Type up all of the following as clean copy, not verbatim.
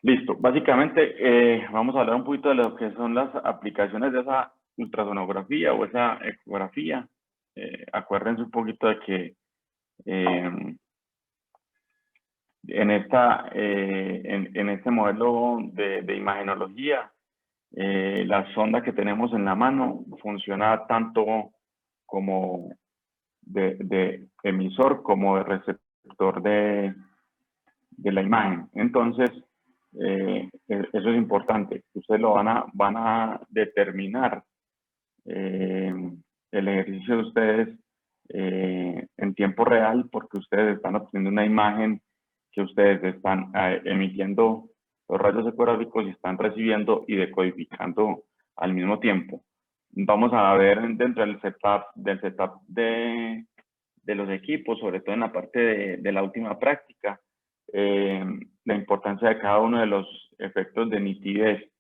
Listo. Básicamente, vamos a hablar un poquito de lo que son las aplicaciones de esa ultrasonografía o esa ecografía. Acuérdense un poquito de que eh, en este modelo de imagenología, la sonda que tenemos en la mano funciona tanto como de emisor como de receptor de la imagen. Entonces, eso es importante. Ustedes lo van a determinar el ejercicio de ustedes en tiempo real, porque ustedes están obteniendo una imagen que ustedes están emitiendo los rayos ecográficos y están recibiendo y decodificando al mismo tiempo. Vamos a ver dentro del setup de los equipos, sobre todo en la parte de la última práctica, la importancia de cada uno de los efectos de nitidez.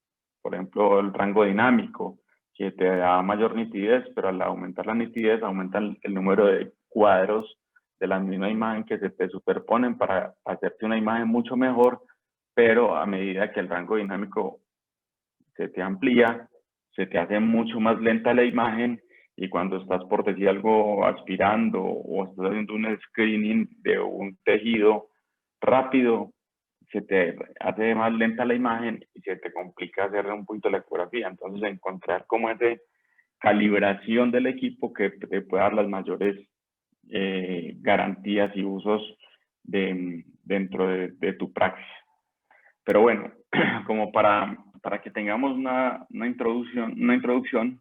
Por ejemplo, el rango dinámico, que te da mayor nitidez, pero al aumentar la nitidez aumenta el número de cuadros de la misma imagen que se te superponen para hacerte una imagen mucho mejor, pero a medida que el rango dinámico se te amplía, se te hace mucho más lenta la imagen, y cuando estás, por decir algo, aspirando o estás haciendo un screening de un tejido rápido, se te hace más lenta la imagen y se te complica hacer un poquito la ecografía. Entonces, encontrar como esa calibración del equipo que te pueda dar las mayores garantías y usos dentro de tu praxis. Pero bueno, como para que tengamos una introducción,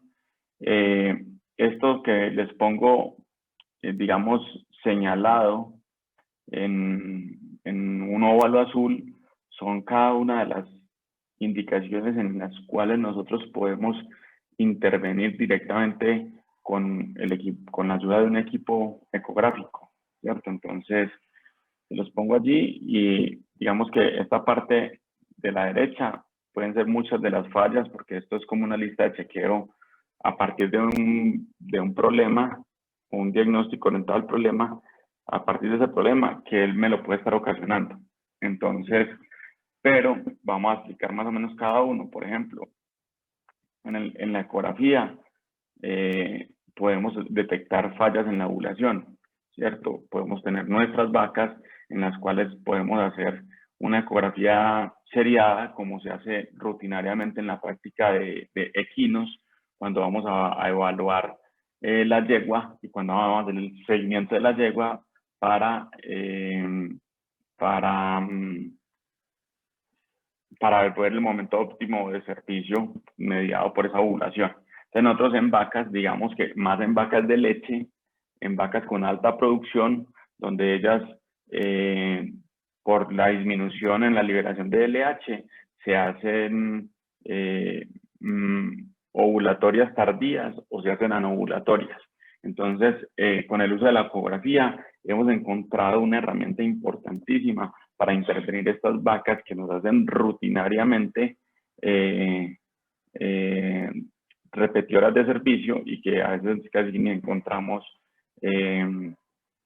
esto que les pongo, digamos, señalado en un óvalo azul, son cada una de las indicaciones en las cuales nosotros podemos intervenir directamente con con la ayuda de un equipo ecográfico, ¿cierto? Entonces, los pongo allí y digamos que esta parte de la derecha pueden ser muchas de las fallas, porque esto es como una lista de chequeo a partir de un problema, un diagnóstico orientado al problema, a partir de ese problema que él me lo puede estar ocasionando. Entonces, pero vamos a explicar más o menos cada uno. Por ejemplo, en la ecografía podemos detectar fallas en la ovulación, ¿cierto? Podemos tener nuestras vacas en las cuales podemos hacer una ecografía seriada, como se hace rutinariamente en la práctica de equinos, cuando vamos a evaluar la yegua y cuando vamos a hacer el seguimiento de la yegua para, para, mm, para ver el momento óptimo de servicio mediado por esa ovulación. Entonces nosotros en vacas, digamos que más en vacas de leche, en vacas con alta producción, donde ellas, por la disminución en la liberación de LH, se hacen ovulatorias tardías o se hacen anovulatorias. Entonces, con el uso de la ecografía, hemos encontrado una herramienta importantísima para intervenir estas vacas que nos hacen rutinariamente repetidoras de servicio y que a veces casi ni encontramos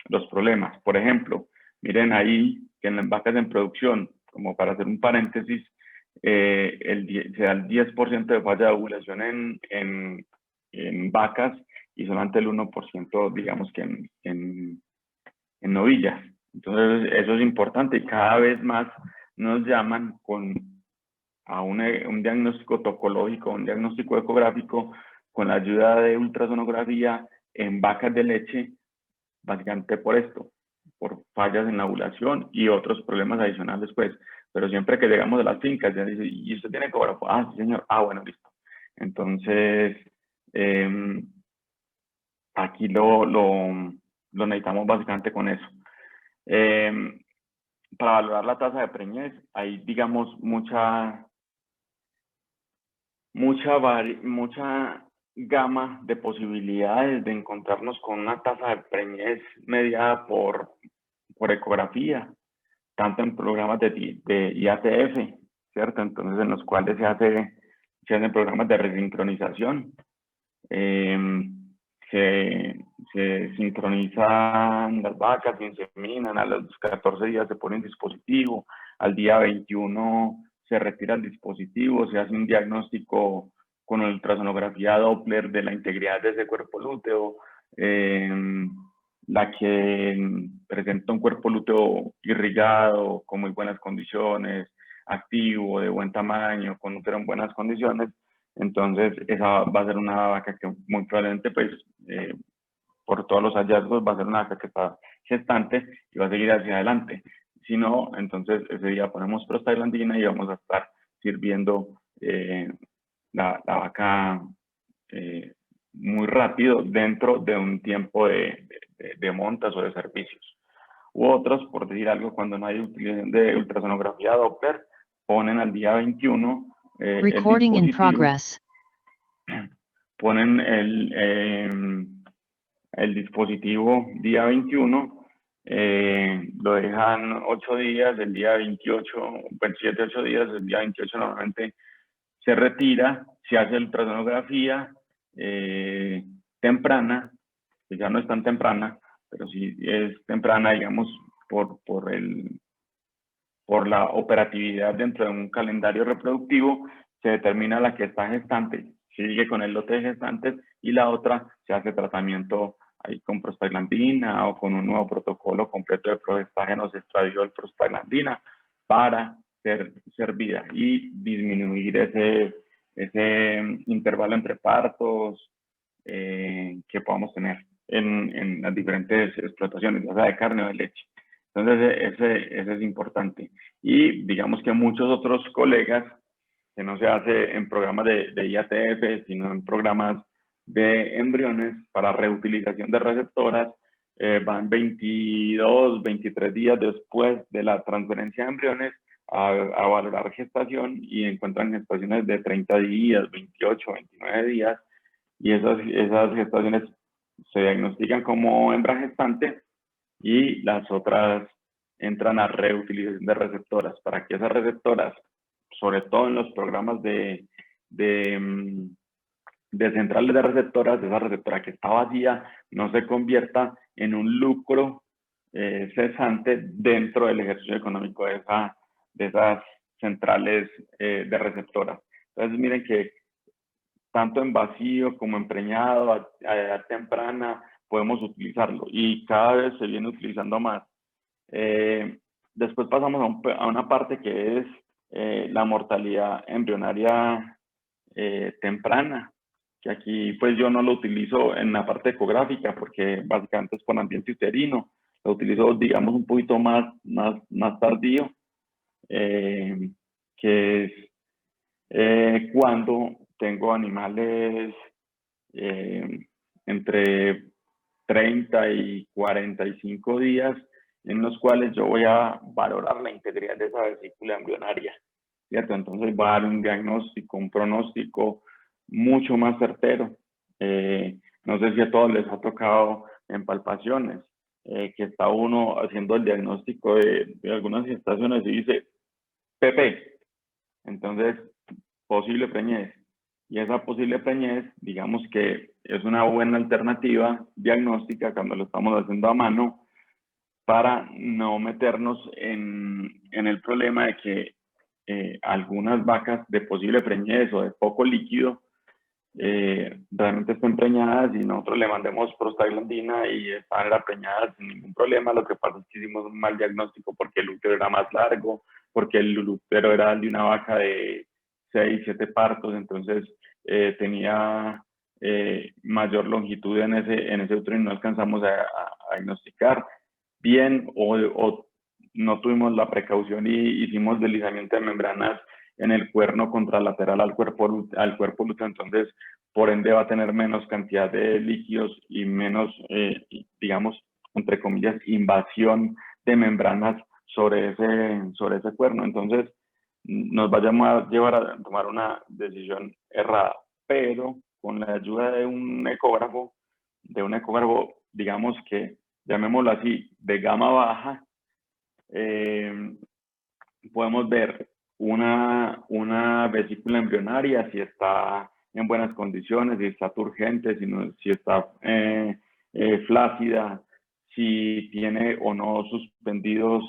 los problemas. Por ejemplo, miren ahí que en las vacas en producción, como para hacer un paréntesis, se da el 10% de falla de ovulación en vacas y solamente el 1%, digamos que en novillas. Entonces, eso es importante y cada vez más nos llaman a un diagnóstico tocológico, un diagnóstico ecográfico con la ayuda de ultrasonografía en vacas de leche, básicamente por esto, por fallas en la ovulación y otros problemas adicionales, pues. Pero siempre que llegamos a las fincas, ya dice, ¿y usted tiene ecógrafo? Ah, sí, señor. Ah, bueno, listo. Entonces, aquí lo necesitamos básicamente con eso. Para valorar la tasa de preñez, hay, digamos, mucha gama de posibilidades de encontrarnos con una tasa de preñez mediada por ecografía, tanto en programas de IATF, ¿cierto? Entonces, en los cuales se hacen programas de resincronización. Se sincronizan las vacas, se inseminan, a los 14 días se pone un dispositivo, al día 21 se retira el dispositivo, se hace un diagnóstico con ultrasonografía Doppler de la integridad de ese cuerpo lúteo. La que presenta un cuerpo lúteo irrigado, con muy buenas condiciones, activo, de buen tamaño, con útero en buenas condiciones, entonces esa va a ser una vaca que muy probablemente, pues, por todos los hallazgos, va a ser una vaca que está gestante y va a seguir hacia adelante. Si no, entonces ese día ponemos prostaglandina y vamos a estar sirviendo la vaca muy rápido dentro de un tiempo de montas o de servicios. U otros, por decir algo, cuando no hay utilización de ultrasonografía Doppler, ponen al día 21 Recording el in dispositivo, progress. ponen el dispositivo día 21, lo dejan 8 días, el día 28, 27, 8 días, el día 28 normalmente se retira, se hace ultrasonografía temprana, que ya no es tan temprana, pero sí es temprana, digamos, por la operatividad dentro de un calendario reproductivo, se determina la que está gestante, sigue con el lote de gestantes, y la otra se hace tratamiento ahí con prostaglandina o con un nuevo protocolo completo de progestágenos estradiol prostaglandina para ser servida y disminuir ese intervalo entre partos que podamos tener en las diferentes explotaciones, ya sea de carne o de leche. Entonces, ese es importante. Y digamos que muchos otros colegas, que no se hace en programas de IATF, sino en programas de embriones para reutilización de receptoras, van 22, 23 días después de la transferencia de embriones a valorar gestación y encuentran gestaciones de 30 días, 28, 29 días, y esas gestaciones se diagnostican como hembra gestante y las otras entran a reutilización de receptoras para que esas receptoras, sobre todo en los programas de centrales de receptoras, esa receptora que está vacía no se convierta en un lucro cesante dentro del ejercicio económico de esas centrales de receptoras. Entonces miren que tanto en vacío como en preñado, a edad temprana, podemos utilizarlo y cada vez se viene utilizando más. Después pasamos a una parte que es la mortalidad embrionaria temprana, que aquí pues yo no lo utilizo en la parte ecográfica porque básicamente es por ambiente uterino, lo utilizo digamos un poquito más tardío, que es cuando tengo animales entre 30 y 45 días en los cuales yo voy a valorar la integridad de esa vesícula embrionaria, ¿cierto? Entonces va a dar un diagnóstico, un pronóstico mucho más certero. No sé si a todos les ha tocado en palpaciones, que está uno haciendo el diagnóstico de algunas gestaciones y dice PP, entonces posible preñez. Y esa posible preñez, digamos que es una buena alternativa diagnóstica cuando lo estamos haciendo a mano para no meternos en el problema de que algunas vacas de posible preñez o de poco líquido realmente estén preñadas y nosotros le mandemos prostaglandina y están preñadas sin ningún problema. Lo que pasa es que hicimos un mal diagnóstico porque el útero era más largo, porque el útero era de una vaca de 6, 7 partos, entonces tenía mayor longitud en ese útero y no alcanzamos a diagnosticar bien o no tuvimos la precaución y hicimos deslizamiento de membranas en el cuerno contralateral al cuerpo lúteo, entonces por ende va a tener menos cantidad de líquidos y menos, digamos, entre comillas, invasión de membranas sobre ese cuerno. Entonces nos va a llevar a tomar una decisión errada, pero con la ayuda de un ecógrafo, digamos que, llamémoslo así, de gama baja, podemos ver una vesícula embrionaria, si está en buenas condiciones, si está turgente, si está flácida, si tiene o no suspendidos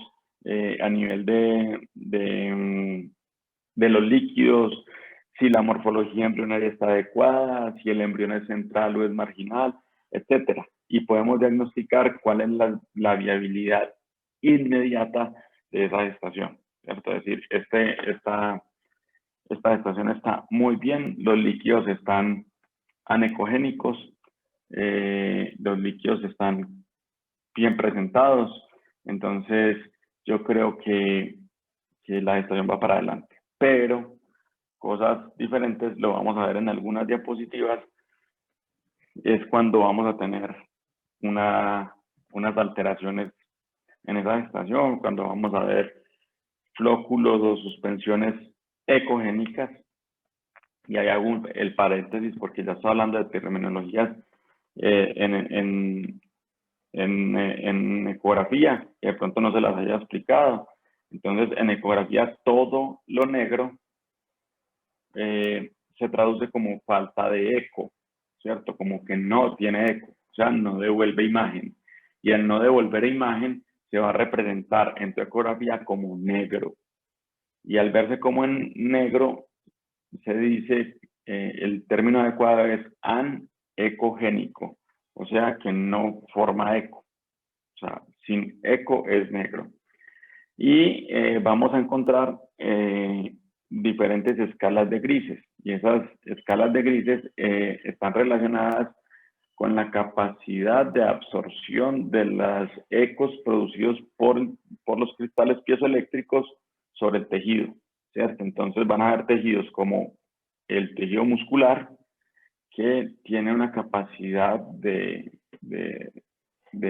a nivel de de los líquidos, si la morfología embrionaria está adecuada, si el embrión es central o es marginal, etcétera. Y podemos diagnosticar cuál es la viabilidad inmediata de esa gestación, ¿cierto? Es decir, esta gestación está muy bien, los líquidos están anecogénicos, los líquidos están bien presentados, entonces yo creo que la gestación va para adelante. Pero cosas diferentes lo vamos a ver en algunas diapositivas, es cuando vamos a tener unas alteraciones en esa gestación, cuando vamos a ver flóculos o suspensiones ecogénicas. Y ahí hago el paréntesis porque ya estoy hablando de terminologías en ecografía, que de pronto no se las haya explicado. Entonces, en ecografía, todo lo negro se traduce como falta de eco, ¿cierto? Como que no tiene eco, o sea, no devuelve imagen. Y al no devolver imagen, se va a representar en tu ecografía como negro. Y al verse como en negro, se dice, el término adecuado es anecogénico, o sea, que no forma eco. O sea, sin eco es negro. Y vamos a encontrar diferentes escalas de grises. Y esas escalas de grises están relacionadas con la capacidad de absorción de los ecos producidos por los cristales piezoeléctricos sobre el tejido, ¿cierto? Entonces van a haber tejidos como el tejido muscular, que tiene una capacidad de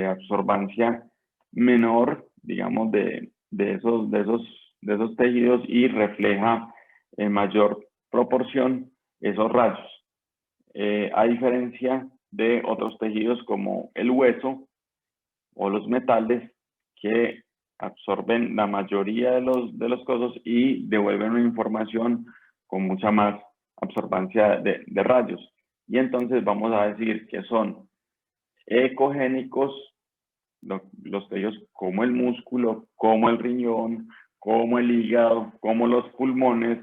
absorbancia menor, digamos, de esos tejidos, y refleja en mayor proporción esos rayos. A diferencia de otros tejidos como el hueso o los metales, que absorben la mayoría de los cosas y devuelven una información con mucha más absorbancia de rayos. Y entonces vamos a decir que son ecogénicos los tejidos como el músculo, como el riñón, como el hígado, como los pulmones,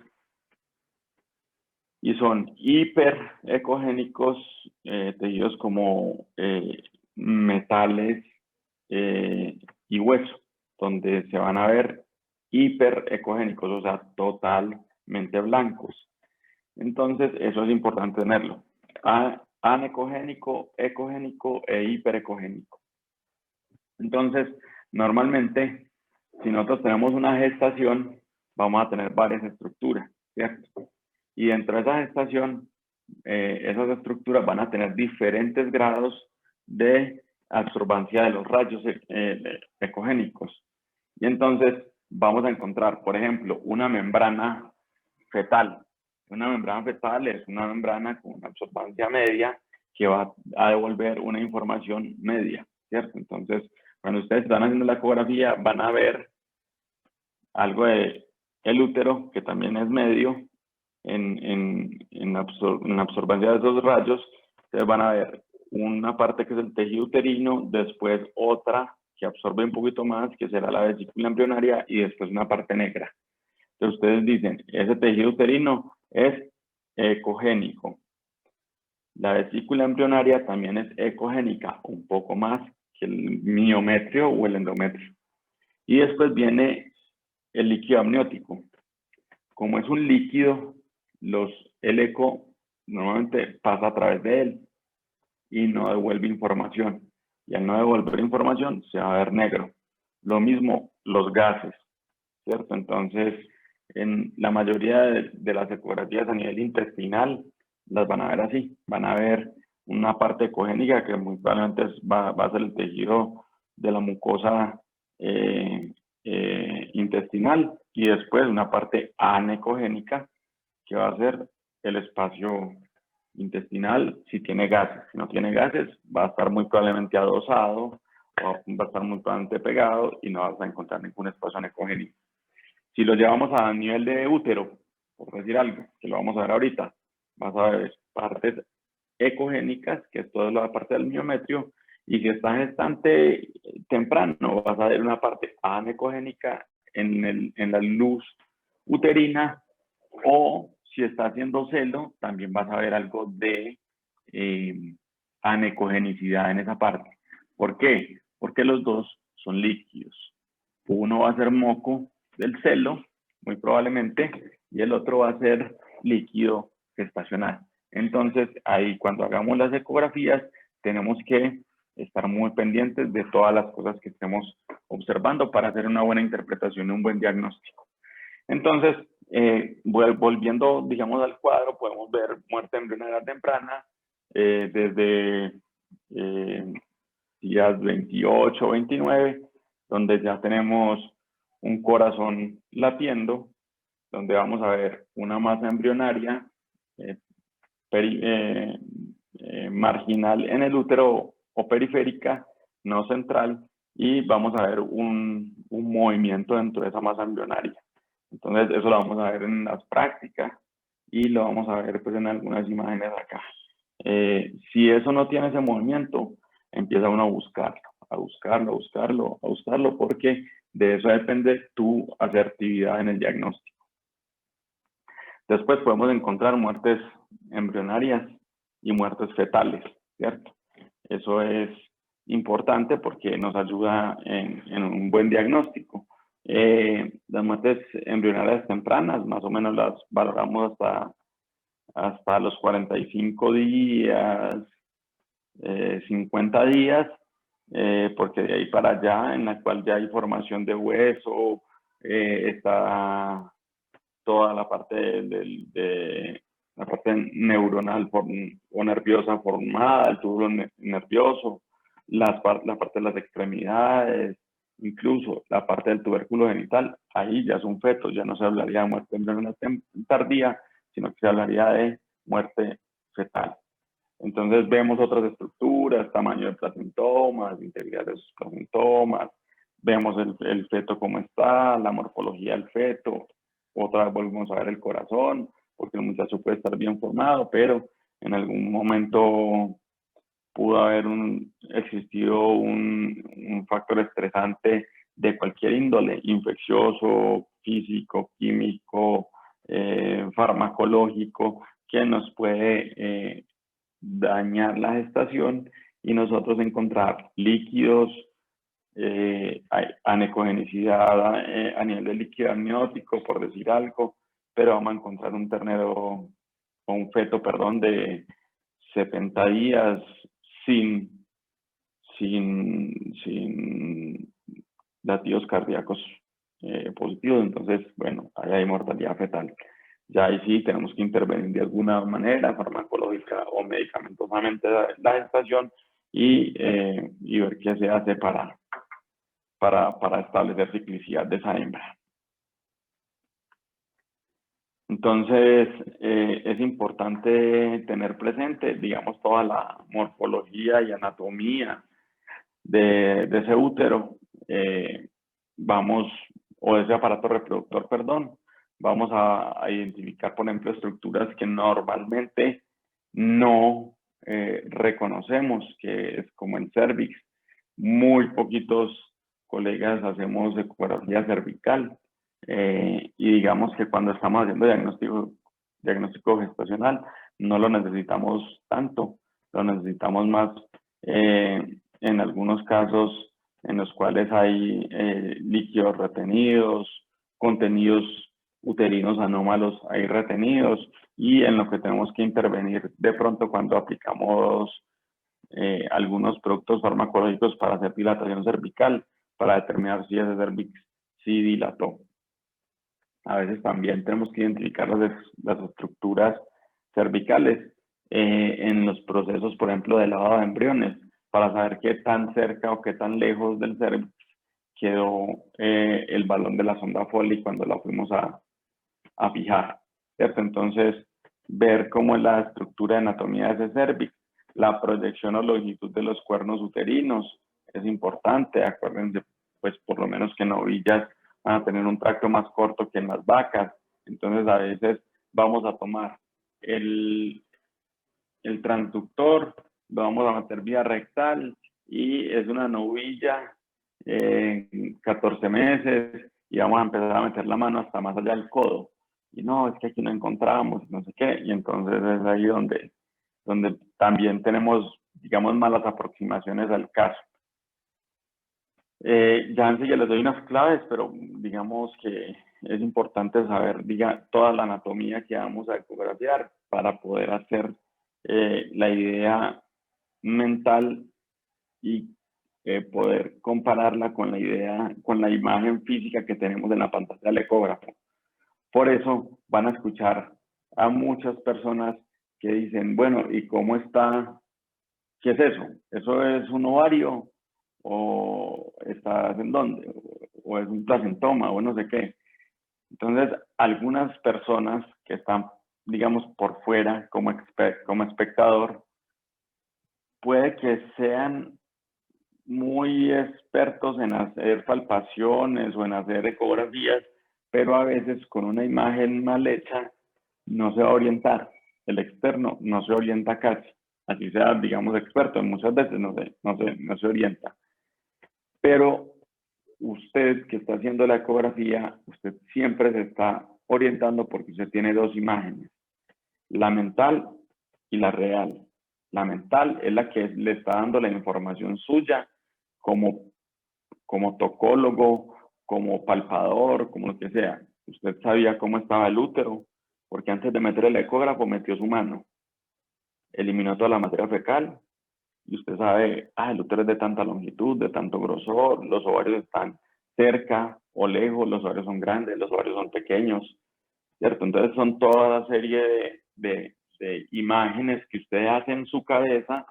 y son hiperecogénicos tejidos como metales y hueso, donde se van a ver hiperecogénicos, o sea, totalmente blancos. Entonces, eso es importante tenerlo. Anecogénico, ecogénico e hiperecogénico. Entonces, normalmente, si nosotros tenemos una gestación, vamos a tener varias estructuras, ¿cierto? Y dentro de esa gestación, esas estructuras van a tener diferentes grados de absorbancia de los rayos ecogénicos. Y entonces vamos a encontrar, por ejemplo, una membrana fetal. Una membrana fetal es una membrana con una absorbancia media que va a devolver una información media, ¿cierto? Entonces, cuando ustedes están haciendo la ecografía, van a ver algo de el útero, que también es medio, en absorbancia de esos rayos. Ustedes van a ver una parte que es el tejido uterino, después otra que absorbe un poquito más, que será la vesícula embrionaria, y después una parte negra. Entonces ustedes dicen, ese tejido uterino es ecogénico. La vesícula embrionaria también es ecogénica, un poco más que el miometrio o el endometrio. Y después viene el líquido amniótico. Como es un líquido, el eco normalmente pasa a través de él y no devuelve información. Y al no devolver información, se va a ver negro. Lo mismo los gases, ¿cierto? Entonces, en la mayoría de las ecografías a nivel intestinal, las van a ver así. Van a ver una parte ecogénica, que muy probablemente va a ser el tejido de la mucosa intestinal, y después una parte anecogénica, que va a ser el espacio intestinal si tiene gases. Si no tiene gases, va a estar muy probablemente adosado, o va a estar muy probablemente pegado, y no vas a encontrar ningún espacio anecogénico. Si lo llevamos a nivel de útero, por decir algo, que lo vamos a ver ahorita, vas a ver partes ecogénicas, que es toda la parte del miometrio, y si está gestante temprano, vas a ver una parte anecogénica en la luz uterina, O si está haciendo celo, también vas a ver algo de anecogenicidad en esa parte. ¿Por qué? Porque los dos son líquidos. Uno va a ser moco del celo, muy probablemente, y el otro va a ser líquido gestacional. Entonces, ahí cuando hagamos las ecografías, tenemos que estar muy pendientes de todas las cosas que estemos observando para hacer una buena interpretación y un buen diagnóstico. Entonces, volviendo, digamos, al cuadro, podemos ver muerte embrionaria temprana desde días 28, 29, donde ya tenemos un corazón latiendo, donde vamos a ver una masa embrionaria marginal en el útero o periférica, no central, y vamos a ver un movimiento dentro de esa masa embrionaria. Entonces, eso lo vamos a ver en las prácticas y lo vamos a ver pues en algunas imágenes acá. Si eso no tiene ese movimiento, empieza uno a buscarlo, porque de eso depende tu asertividad en el diagnóstico. Después podemos encontrar muertes embrionarias y muertes fetales, ¿cierto? Eso es importante porque nos ayuda en un buen diagnóstico. Las muertes embrionarias tempranas, más o menos las valoramos hasta los 45 días, 50 días, porque de ahí para allá, en la cual ya hay formación de hueso, está toda la parte la parte neuronal o nerviosa formada, el túbulo nervioso, la parte de las extremidades, incluso la parte del tubérculo genital. Ahí ya es un feto, ya no se hablaría de muerte embrionaria tardía, sino que se hablaría de muerte fetal. Entonces vemos otras estructuras, tamaño de placentomas, integridad de sus placentomas, vemos el feto cómo está, la morfología del feto, otra vez volvemos a ver el corazón, porque el muchacho puede estar bien formado, pero en algún momento pudo haber existido un factor estresante de cualquier índole, infeccioso, físico, químico, farmacológico, que nos puede dañar la gestación y nosotros encontrar líquidos, anecogenicidad a nivel de líquido amniótico, por decir algo, pero vamos a encontrar un ternero o un feto, perdón, de 70 días sin latidos cardíacos positivos. Entonces, bueno, ahí hay mortalidad fetal. Ya ahí sí tenemos que intervenir de alguna manera, farmacológica o medicamentosamente la gestación y ver qué se hace para establecer ciclicidad de esa hembra. Entonces, es importante tener presente, digamos, toda la morfología y anatomía de ese útero, o de ese aparato reproductor, perdón. Vamos a identificar, por ejemplo, estructuras que normalmente no reconocemos, que es como el cervix. Muy poquitos colegas hacemos ecografía cervical, y digamos que cuando estamos haciendo diagnóstico gestacional no lo necesitamos tanto, lo necesitamos más en algunos casos en los cuales hay líquidos retenidos, contenidos uterinos anómalos ahí retenidos, y en lo que tenemos que intervenir de pronto cuando aplicamos algunos productos farmacológicos para hacer dilatación cervical, para determinar si ese cervix sí dilató. A veces también tenemos que identificar las estructuras cervicales en los procesos, por ejemplo, de lavado de embriones, para saber qué tan cerca o qué tan lejos del cervix quedó el balón de la sonda Foley cuando la fuimos a fijar, ¿cierto? Entonces, ver cómo es la estructura de anatomía de ese cervix, la proyección o longitud de los cuernos uterinos es importante. Acuérdense, pues por lo menos que en novillas van a tener un tracto más corto que en las vacas. Entonces, a veces vamos a tomar el transductor, lo vamos a meter vía rectal y es una novilla 14 meses y vamos a empezar a meter la mano hasta más allá del codo. y no, es que aquí no encontramos, no sé qué, y entonces es ahí donde también tenemos, digamos, malas aproximaciones al caso. Ya enseguida les doy unas claves, pero digamos que es importante saber, toda la anatomía que vamos a ecografiar para poder hacer la idea mental y poder compararla con la idea, con la imagen física que tenemos en la pantalla del ecógrafo. Por eso van a escuchar a muchas personas que dicen, bueno, ¿y cómo está? ¿Qué es eso? ¿Eso es un ovario? ¿O estás en dónde? ¿O es un placentoma? O no sé qué. Entonces, algunas personas que están, digamos, por fuera como espectador, puede que sean muy expertos en hacer palpaciones o en hacer ecografías, pero a veces con una imagen mal hecha no se va a orientar. El externo no se orienta casi. Así sea, digamos, experto, muchas veces no se orienta. Pero usted que está haciendo la ecografía, usted siempre se está orientando porque usted tiene dos imágenes, la mental y la real. La mental es la que le está dando la información suya como tocólogo, como palpador, como lo que sea. Usted sabía cómo estaba el útero, porque antes de meter el ecógrafo metió su mano, eliminó toda la materia fecal y usted sabe, el útero es de tanta longitud, de tanto grosor, los ovarios están cerca o lejos, los ovarios son grandes, los ovarios son pequeños, ¿cierto? Entonces son toda la serie de imágenes que usted hace en su cabeza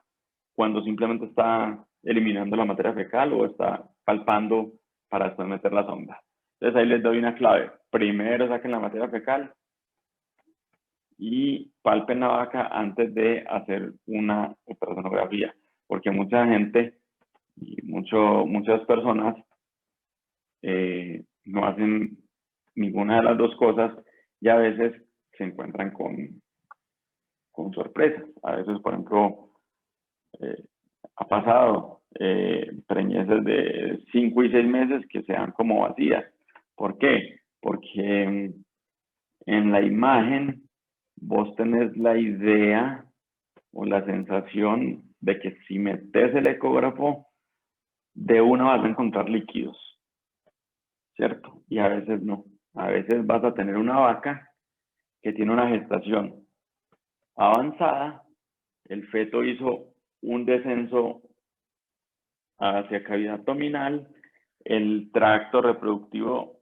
cuando simplemente está eliminando la materia fecal o está palpando para después meter la sonda. Entonces ahí les doy una clave. Primero saquen la materia fecal y palpen la vaca antes de hacer una ultrasonografía, porque mucha gente y muchas personas no hacen ninguna de las dos cosas y a veces se encuentran con sorpresas. A veces, por ejemplo, ha pasado preñeces de 5 y 6 meses que sean como vacías. ¿Por qué? Porque en la imagen vos tenés la idea o la sensación de que si metes el ecógrafo, de una vas a encontrar líquidos, ¿cierto? Y a veces no. A veces vas a tener una vaca que tiene una gestación avanzada, el feto hizo un descenso hacia cavidad abdominal, el tracto reproductivo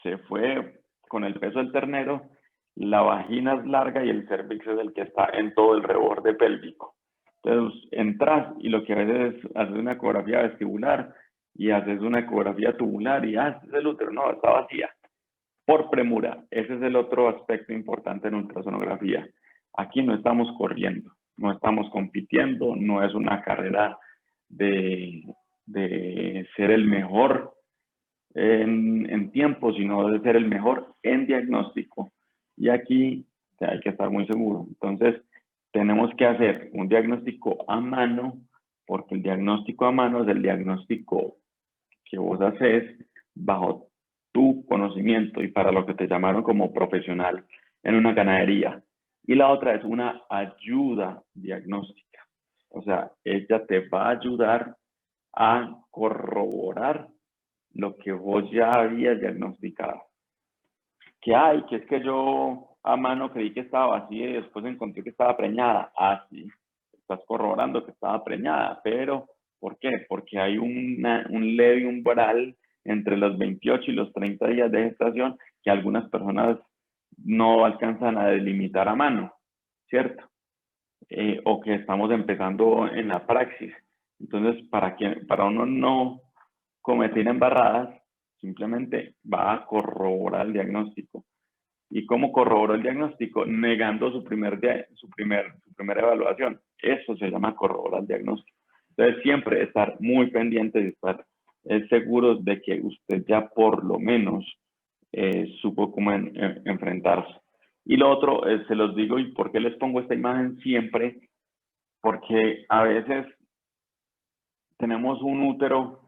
se fue con el peso del ternero, la vagina es larga y el cervix es el que está en todo el reborde pélvico. Entonces entras y lo que haces es hacer una ecografía vestibular y haces una ecografía tubular y haces el útero, no, está vacía. Por premura, ese es el otro aspecto importante en ultrasonografía. Aquí no estamos corriendo, no estamos compitiendo, no es una carrera de ser el mejor en tiempo, sino de ser el mejor en diagnóstico. Y aquí hay que estar muy seguro. Entonces, tenemos que hacer un diagnóstico a mano, porque el diagnóstico a mano es el diagnóstico que vos haces bajo tu conocimiento y para lo que te llamaron como profesional en una ganadería. Y la otra es una ayuda diagnóstica. O sea, ella te va a ayudar a corroborar lo que vos ya habías diagnosticado. Que hay, que es que yo a mano creí que estaba vacía y después encontré que estaba preñada. Sí, estás corroborando que estaba preñada, pero ¿por qué? Porque hay un leve umbral entre los 28 y los 30 días de gestación que algunas personas no alcanzan a delimitar a mano, ¿cierto? O que estamos empezando en la praxis. Entonces, para uno no cometer embarradas, simplemente va a corroborar el diagnóstico. ¿Y cómo corroboró el diagnóstico? Negando su primera evaluación. Eso se llama corroborar el diagnóstico. Entonces, siempre estar muy pendiente y estar seguros de que usted ya por lo menos supo cómo enfrentarse. Y lo otro, se los digo, ¿y por qué les pongo esta imagen siempre? Porque a veces tenemos un útero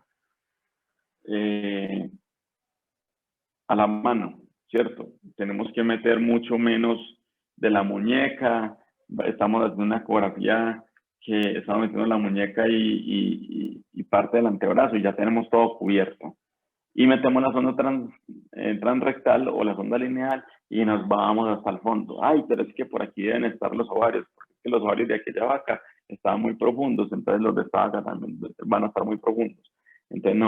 a la mano, ¿cierto? tenemos que meter mucho menos de la muñeca, estamos haciendo una ecografía que estamos metiendo la muñeca y parte del antebrazo y ya tenemos todo cubierto. Y metemos la sonda transrectal o la sonda lineal y nos vamos hasta el fondo. Ay, pero es que por aquí deben estar los ovarios, porque es que los ovarios de aquella vaca estaban muy profundos, entonces los de esta vaca también van a estar muy profundos. Entonces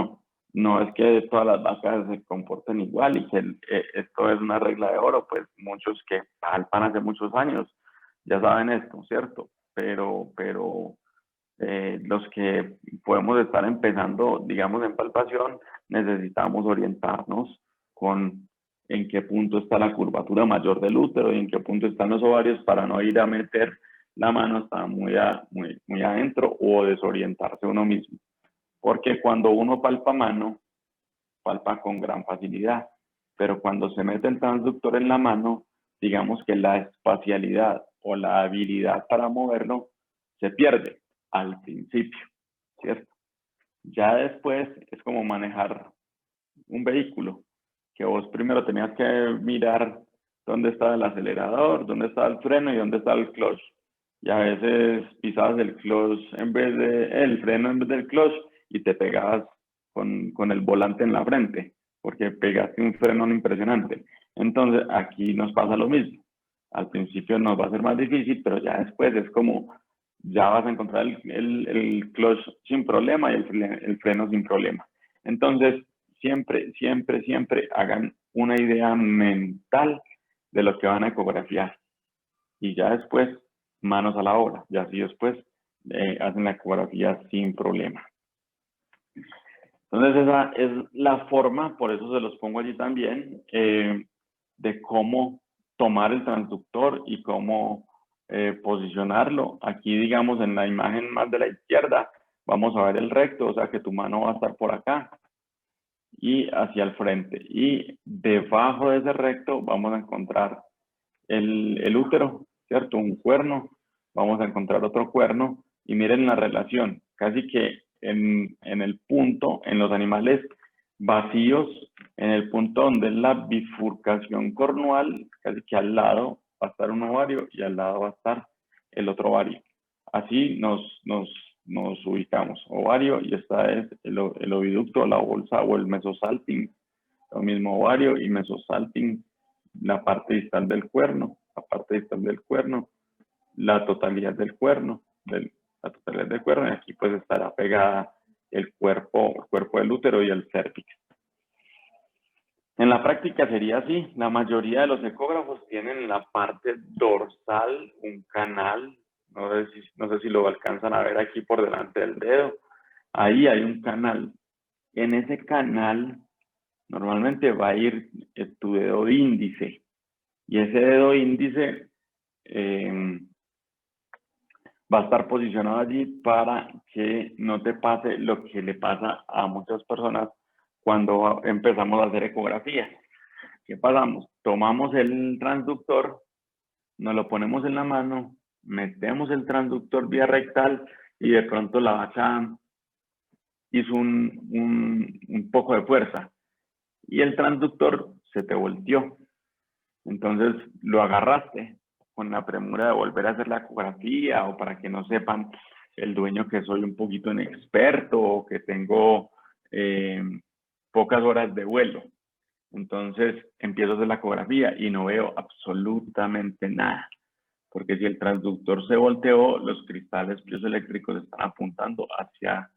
no es que todas las vacas se comporten igual y que esto es una regla de oro, pues muchos que palpan hace muchos años ya saben esto, ¿cierto? Pero los que podemos estar empezando, digamos, en palpación, necesitamos orientarnos con en qué punto está la curvatura mayor del útero y en qué punto están los ovarios para no ir a meter la mano hasta muy adentro o desorientarse uno mismo. Porque cuando uno palpa mano, palpa con gran facilidad, pero cuando se mete el transductor en la mano, digamos que la espacialidad o la habilidad para moverlo se pierde al principio, ¿cierto? Ya después es como manejar un vehículo, que vos primero tenías que mirar dónde está el acelerador, dónde está el freno y dónde está el clutch. Y a veces pisabas el clutch en vez de el freno en vez del clutch y te pegabas con el volante en la frente, porque pegaste un frenón impresionante. Entonces aquí nos pasa lo mismo. Al principio nos va a ser más difícil, pero ya después es como ya vas a encontrar el clutch sin problema y el freno sin problema. Entonces, siempre hagan una idea mental de lo que van a ecografiar. Y ya después, manos a la obra. Y así después hacen la ecografía sin problema. Entonces, esa es la forma, por eso se los pongo allí también, de cómo tomar el transductor y cómo posicionarlo. Aquí, digamos, en la imagen más de la izquierda, vamos a ver el recto, o sea que tu mano va a estar por acá y hacia el frente. Y debajo de ese recto vamos a encontrar el útero, ¿cierto? Un cuerno, vamos a encontrar otro cuerno y miren la relación, casi que en el punto, en los animales vacíos, en el punto donde es la bifurcación cornual, casi que al lado va a estar un ovario y al lado va a estar el otro ovario. Así nos ubicamos, ovario, y esta es el oviducto, la bolsa o el mesosalping, lo mismo ovario y mesosalping, la parte distal del cuerno, la totalidad del cuerno, y aquí pues estará pegada el cuerpo del útero y el cérvix. En la práctica sería así, la mayoría de los ecógrafos tienen en la parte dorsal un canal, no sé si lo alcanzan a ver aquí por delante del dedo, ahí hay un canal. En ese canal normalmente va a ir tu dedo índice, y ese dedo índice va a estar posicionado allí para que no te pase lo que le pasa a muchas personas cuando empezamos a hacer ecografía. ¿Qué pasamos? Tomamos el transductor, nos lo ponemos en la mano, metemos el transductor vía rectal y de pronto la vaca hizo un poco de fuerza y el transductor se te volteó. Entonces lo agarraste con la premura de volver a hacer la ecografía, o para que no sepan el dueño que soy un poquito inexperto o que tengo pocas horas de vuelo. Entonces empiezo a hacer la ecografía y no veo absolutamente nada, porque si el transductor se volteó, los cristales piezoeléctricos están apuntando hacia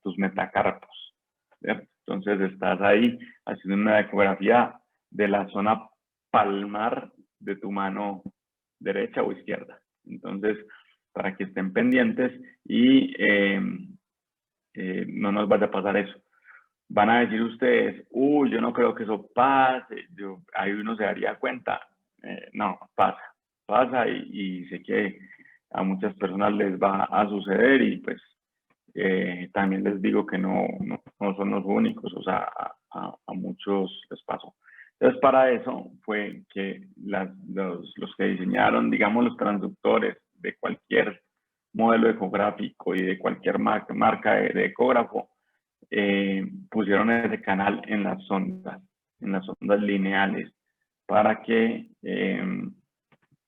tus metacarpos, ¿cierto? Entonces estás ahí haciendo una ecografía de la zona palmar de tu mano derecha o izquierda. Entonces, para que estén pendientes y no nos vaya a pasar eso. Van a decir ustedes, uy, yo no creo que eso pase, ahí uno se daría cuenta. No, pasa y sé que a muchas personas les va a suceder y pues también les digo que no son los únicos, o sea, a muchos les pasó. Entonces, para eso fue que los que diseñaron, digamos, los transductores de cualquier modelo ecográfico y de cualquier marca de ecógrafo, pusieron ese canal en las ondas lineales, para que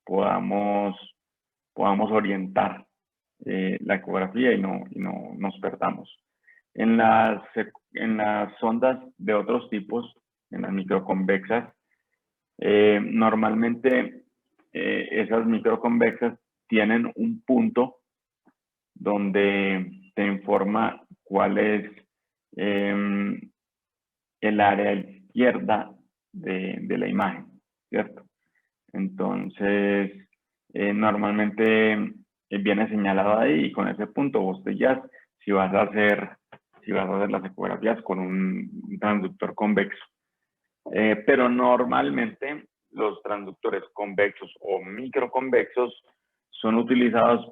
podamos orientar la ecografía y no nos perdamos. En las sondas de otros tipos, en las microconvexas, normalmente esas microconvexas tienen un punto donde te informa cuál es el área izquierda de la imagen, ¿cierto? Entonces, normalmente viene señalado ahí y con ese punto vos te guías si vas a hacer las ecografías con un transductor convexo. Pero normalmente los transductores convexos o microconvexos son utilizados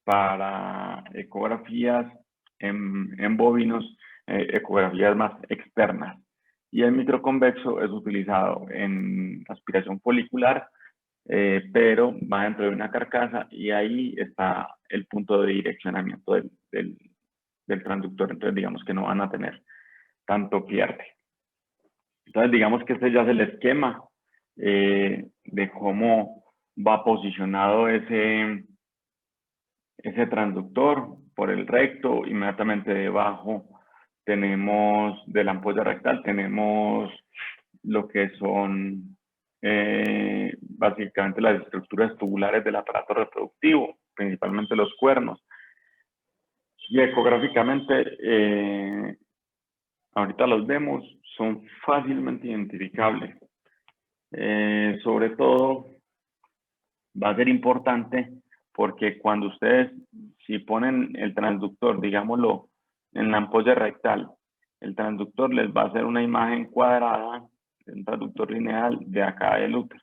para ecografías en bovinos, ecografías más externas. Y el microconvexo es utilizado en aspiración folicular, pero va dentro de una carcasa y ahí está el punto de direccionamiento del transductor. Entonces, digamos que no van a tener tanto pierde. Entonces, digamos que este ya es el esquema de cómo va posicionado ese transductor por el recto. Inmediatamente debajo tenemos de la ampolla rectal, tenemos lo que son básicamente las estructuras tubulares del aparato reproductivo, principalmente los cuernos. Y ecográficamente, ahorita los vemos, son fácilmente identificables. Sobre todo, va a ser importante porque cuando ustedes, si ponen el transductor, digámoslo, en la ampolla rectal, el transductor les va a hacer una imagen cuadrada, un transductor lineal de acá del útero.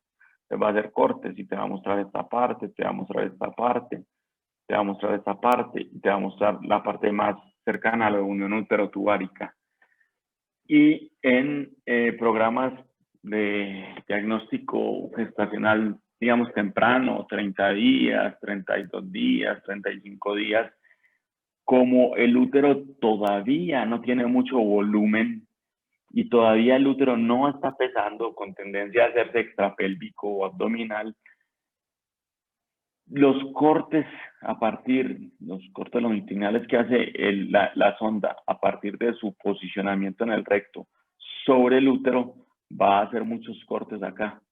Te va a hacer cortes y te va a mostrar esta parte, te va a mostrar esta parte, te va a mostrar esta parte, y te va a mostrar la parte más cercana a la unión útero-tubárica. Y en programas de diagnóstico gestacional, digamos temprano, 30 días, 32 días, 35 días, como el útero todavía no tiene mucho volumen y todavía el útero no está pesando con tendencia a hacerse extrapélvico o abdominal, los cortes longitudinales que hace la sonda a partir de su posicionamiento en el recto sobre el útero, va a hacer muchos cortes acá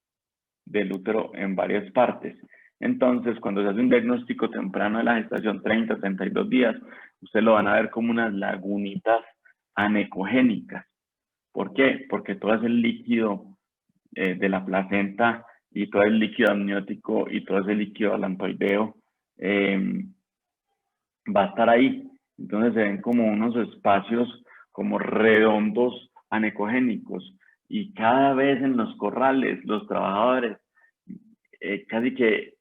del útero en varias partes. Entonces, cuando se hace un diagnóstico temprano de la gestación, 30, 32 días, ustedes lo van a ver como unas lagunitas anecogénicas. ¿Por qué? Porque todo ese líquido de la placenta y todo el líquido amniótico y todo ese líquido alantoideo va a estar ahí. Entonces se ven como unos espacios como redondos anecogénicos y cada vez en los corrales los trabajadores casi que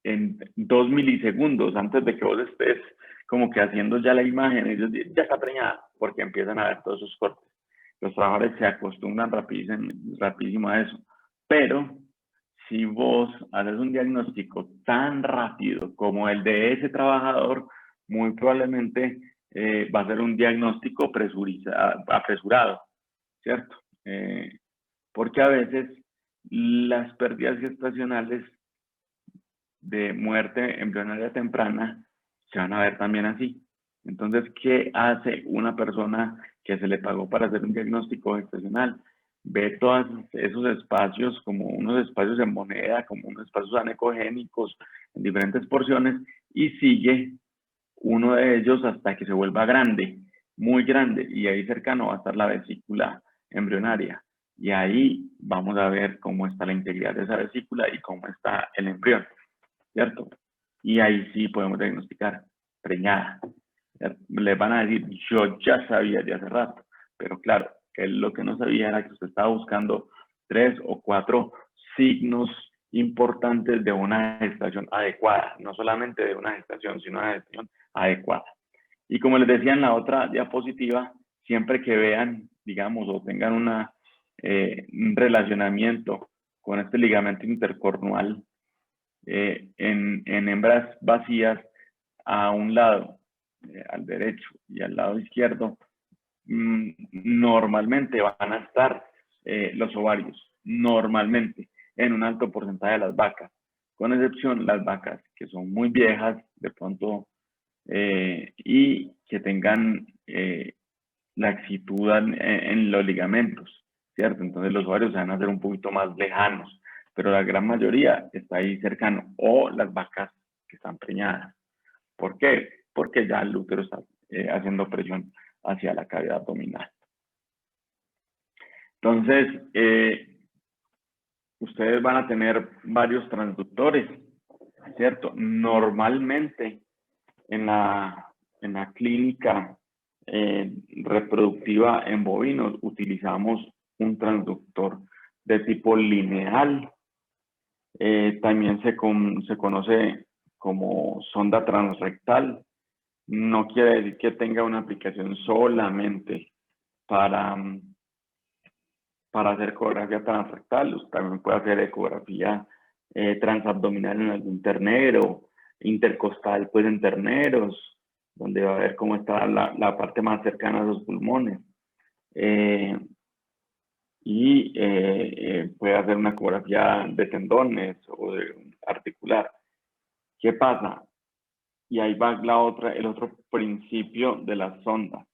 en 2 milisegundos antes de que vos estés como que haciendo ya la imagen, ellos ya está preñada porque empiezan a ver todos esos cortes. Los trabajadores se acostumbran rapidísimo a eso. Pero si vos haces un diagnóstico tan rápido como el de ese trabajador, muy probablemente va a ser un diagnóstico apresurado, ¿cierto? Porque a veces las pérdidas gestacionales de muerte embrionaria temprana se van a ver también así. Entonces, ¿qué hace una persona que se le pagó para hacer un diagnóstico gestacional? Ve todos esos espacios como unos espacios en moneda, como unos espacios anecogénicos en diferentes porciones y sigue uno de ellos hasta que se vuelva grande, muy grande, y ahí cercano va a estar la vesícula embrionaria. Y ahí vamos a ver cómo está la integridad de esa vesícula y cómo está el embrión, ¿cierto? Y ahí sí podemos diagnosticar preñada. Les van a decir, yo ya sabía de hace rato, pero claro, él lo que no sabía era que usted estaba buscando 3 o 4 signos importantes de una gestación adecuada, no solamente de una gestación, sino una gestación adecuada. Y como les decía en la otra diapositiva, siempre que vean, digamos, o tengan un relacionamiento con este ligamento intercornual en hembras vacías a un lado, al derecho y al lado izquierdo, normalmente van a estar los ovarios, normalmente, en un alto porcentaje de las vacas, con excepción las vacas que son muy viejas, de pronto, y que tengan laxitud en los ligamentos, ¿cierto? Entonces los ovarios se van a hacer un poquito más lejanos, pero la gran mayoría está ahí cercano, o las vacas que están preñadas. ¿Por qué? Porque ya el útero está haciendo presión hacia la cavidad abdominal. Entonces, ustedes van a tener varios transductores, ¿cierto? Normalmente en la clínica reproductiva en bovinos utilizamos un transductor de tipo lineal. También se conoce como sonda transrectal. No quiere decir que tenga una aplicación solamente para hacer ecografía transrectal. Usted también puede hacer ecografía transabdominal en algún ternero, intercostal pues en terneros, donde va a ver cómo está la parte más cercana a los pulmones. Puede hacer una ecografía de tendones o de articular. ¿Qué pasa? Y ahí va el otro principio de las sondas.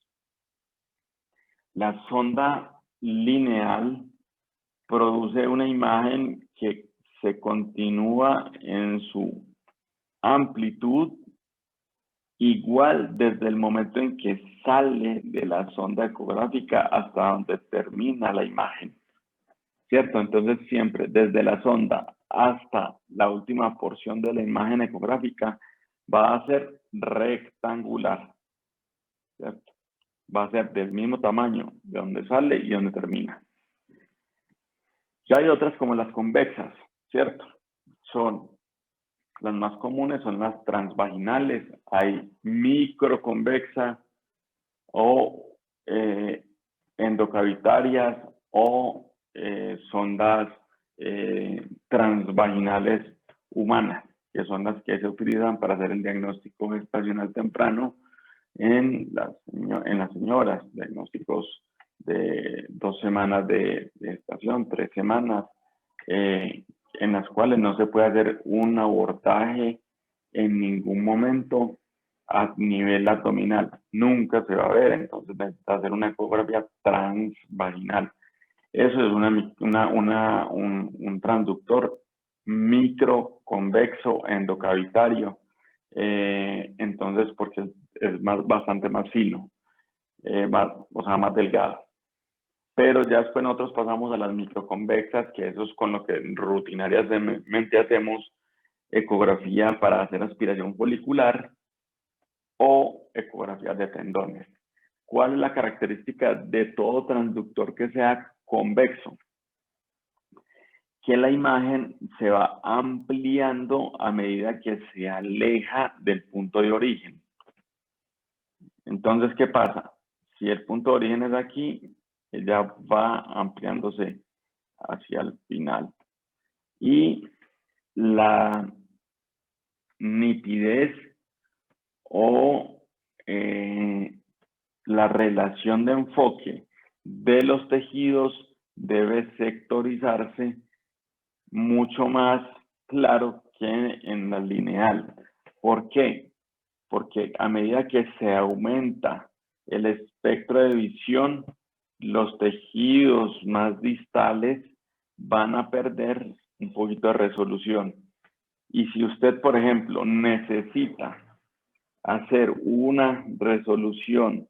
La sonda lineal produce una imagen que se continúa en su amplitud igual desde el momento en que sale de la sonda ecográfica hasta donde termina la imagen, ¿cierto? Entonces siempre desde la sonda hasta la última porción de la imagen ecográfica va a ser rectangular, ¿cierto? Va a ser del mismo tamaño de donde sale y donde termina. Y hay otras como las convexas, ¿cierto? Las más comunes son las transvaginales, hay microconvexa o endocavitarias o sondas transvaginales humanas, que son las que se utilizan para hacer el diagnóstico gestacional temprano en las señoras, diagnósticos de 2 semanas de gestación, 3 semanas, en las cuales no se puede hacer un abortaje en ningún momento a nivel abdominal. Nunca se va a ver, entonces necesita hacer una ecografía transvaginal. Eso es un transductor microconvexo endocavitario. Entonces, porque es bastante más fino, más delgado. Pero ya después nosotros pasamos a las microconvexas, que eso es con lo que rutinariamente hacemos ecografía para hacer aspiración folicular o ecografías de tendones. ¿Cuál es la característica de todo transductor que sea convexo? Que la imagen se va ampliando a medida que se aleja del punto de origen. Entonces, ¿qué pasa? Si el punto de origen es aquí, ella va ampliándose hacia el final. Y la nitidez o la relación de enfoque de los tejidos debe sectorizarse mucho más claro que en la lineal. ¿Por qué? Porque a medida que se aumenta el espectro de visión, los tejidos más distales van a perder un poquito de resolución. Y si usted, por ejemplo, necesita hacer una resolución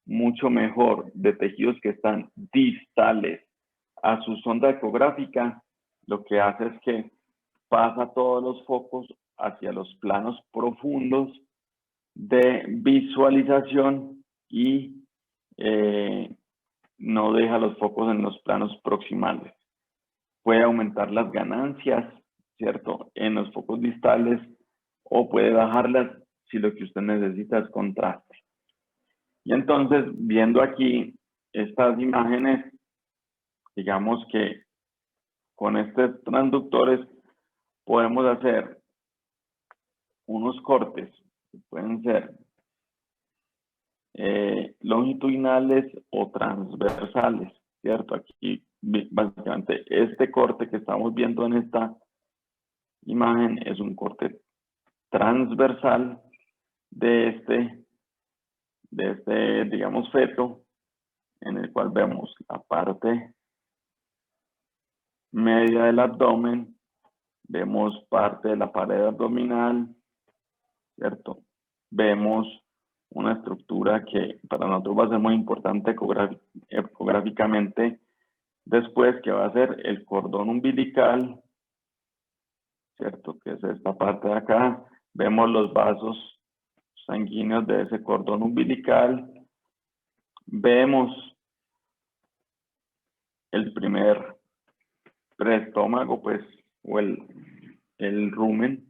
mucho mejor de tejidos que están distales a su sonda ecográfica, lo que hace es que pasa todos los focos hacia los planos profundos de visualización y no deja los focos en los planos proximales. Puede aumentar las ganancias, ¿cierto?, en los focos distales, o puede bajarlas si lo que usted necesita es contraste. Y entonces, viendo aquí estas imágenes, digamos que con estos transductores podemos hacer unos cortes que pueden ser longitudinales o transversales, ¿cierto? Aquí básicamente este corte que estamos viendo en esta imagen es un corte transversal de este, digamos, feto, en el cual vemos la parte media del abdomen, vemos parte de la pared abdominal, ¿cierto? Vemos una estructura que para nosotros va a ser muy importante ecográficamente después, que va a ser el cordón umbilical, ¿cierto? Que es esta parte de acá. Vemos los vasos sanguíneos de ese cordón umbilical. Vemos el primer preestómago, pues, o el rumen.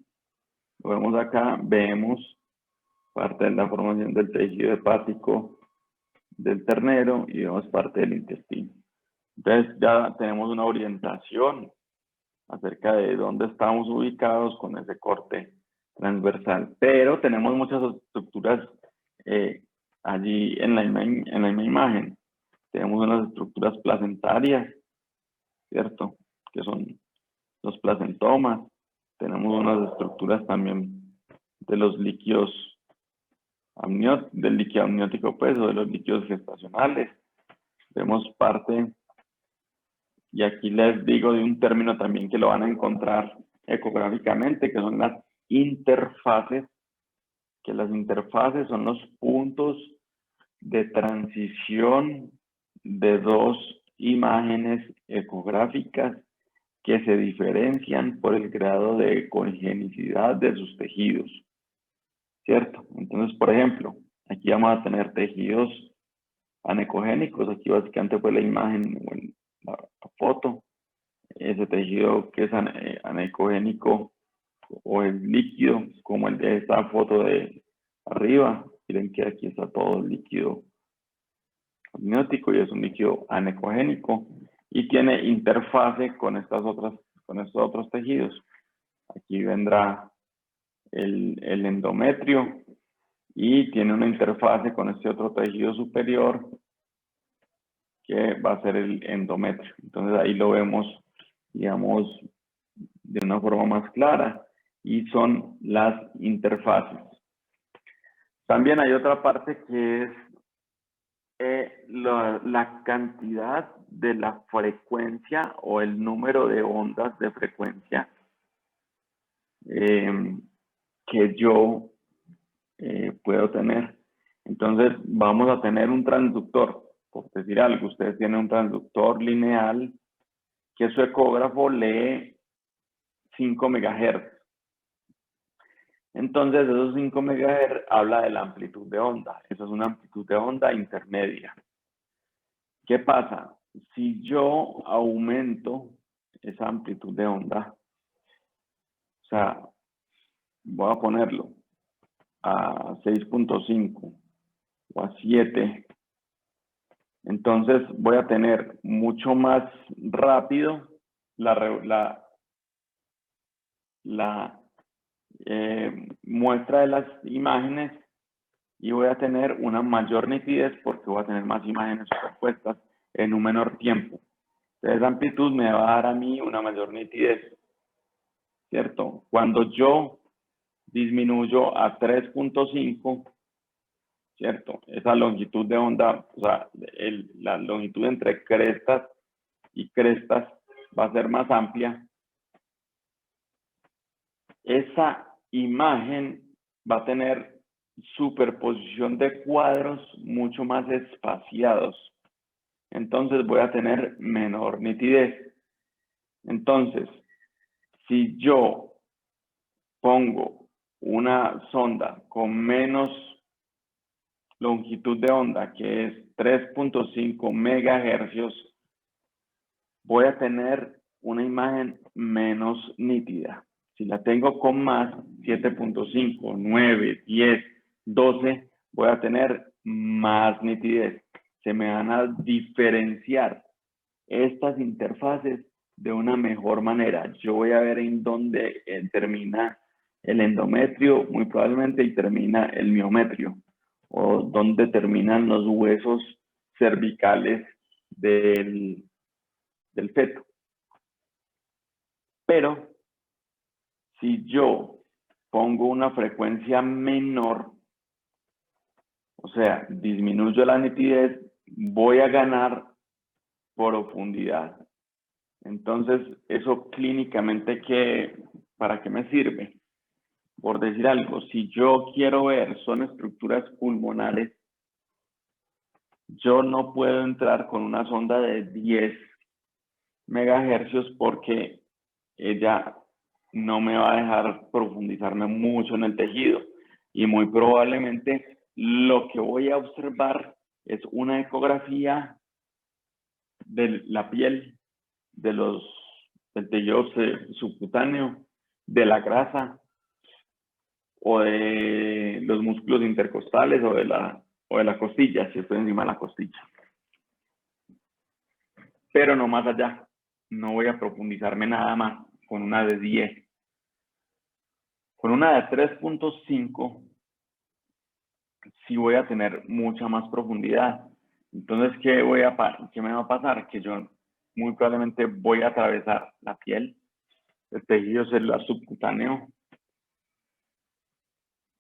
Lo vemos acá. Vemos parte de la formación del tejido hepático del ternero y vemos parte del intestino. Entonces ya tenemos una orientación acerca de dónde estamos ubicados con ese corte transversal, pero tenemos muchas estructuras allí en la misma imagen. Tenemos unas estructuras placentarias, ¿cierto? Que son los placentomas. Tenemos unas estructuras también de los líquidos del líquido amniótico, pues, o de los líquidos gestacionales. Vemos parte, y aquí les digo de un término también que lo van a encontrar ecográficamente, que son las interfaces, que las interfaces son los puntos de transición de dos imágenes ecográficas que se diferencian por el grado de congenicidad de sus tejidos, ¿cierto? Entonces, por ejemplo, aquí vamos a tener tejidos anecogénicos. Aquí básicamente fue la imagen o la foto. Ese tejido que es anecogénico o es líquido, como el de esta foto de arriba. Miren que aquí está todo el líquido amniótico y es un líquido anecogénico y tiene interfase con estos otros tejidos. Aquí vendrá el endometrio y tiene una interfase con este otro tejido superior que va a ser el endometrio. Entonces ahí lo vemos, digamos, de una forma más clara, y son las interfaces. También hay otra parte que es la cantidad de la frecuencia o el número de ondas de frecuencia que yo puedo tener. Entonces vamos a tener un transductor, por decir algo. Ustedes tienen un transductor lineal que su ecógrafo lee 5 MHz. Entonces, esos 5 MHz habla de la amplitud de onda. Esa es una amplitud de onda intermedia. ¿Qué pasa? Si yo aumento esa amplitud de onda, o sea, voy a ponerlo a 6.5 o a 7, entonces voy a tener mucho más rápido la muestra de las imágenes, y voy a tener una mayor nitidez porque voy a tener más imágenes superpuestas en un menor tiempo. Entonces, esa amplitud me va a dar a mí una mayor nitidez, ¿cierto? Cuando yo disminuyo a 3.5, ¿cierto? Esa longitud de onda, o sea, la longitud entre crestas y crestas va a ser más amplia. Esa imagen va a tener superposición de cuadros mucho más espaciados. Entonces voy a tener menor nitidez. Entonces, si yo pongo una sonda con menos longitud de onda, que es 3.5 MHz, voy a tener una imagen menos nítida. Si la tengo con más, 7.5, 9, 10, 12, voy a tener más nitidez. Se me van a diferenciar estas interfaces de una mejor manera. Yo voy a ver en dónde termina el endometrio, muy probablemente, y termina el miometrio, o dónde terminan los huesos cervicales del del feto. Pero si yo pongo una frecuencia menor, o sea, disminuyo la nitidez, voy a ganar profundidad. Entonces, eso clínicamente, ¿para qué me sirve? Por decir algo, si yo quiero ver son estructuras pulmonales, yo no puedo entrar con una sonda de 10 megahercios porque ella no me va a dejar profundizarme mucho en el tejido. Y muy probablemente lo que voy a observar es una ecografía de la piel, del tejido subcutáneo, de la grasa o de los músculos intercostales o de la costilla, si estoy encima de la costilla. Pero no más allá. No voy a profundizarme nada más con una de 10. Con una de 3.5 sí voy a tener mucha más profundidad. Entonces, ¿qué me va a pasar? Que yo muy probablemente voy a atravesar la piel, el tejido celular subcutáneo,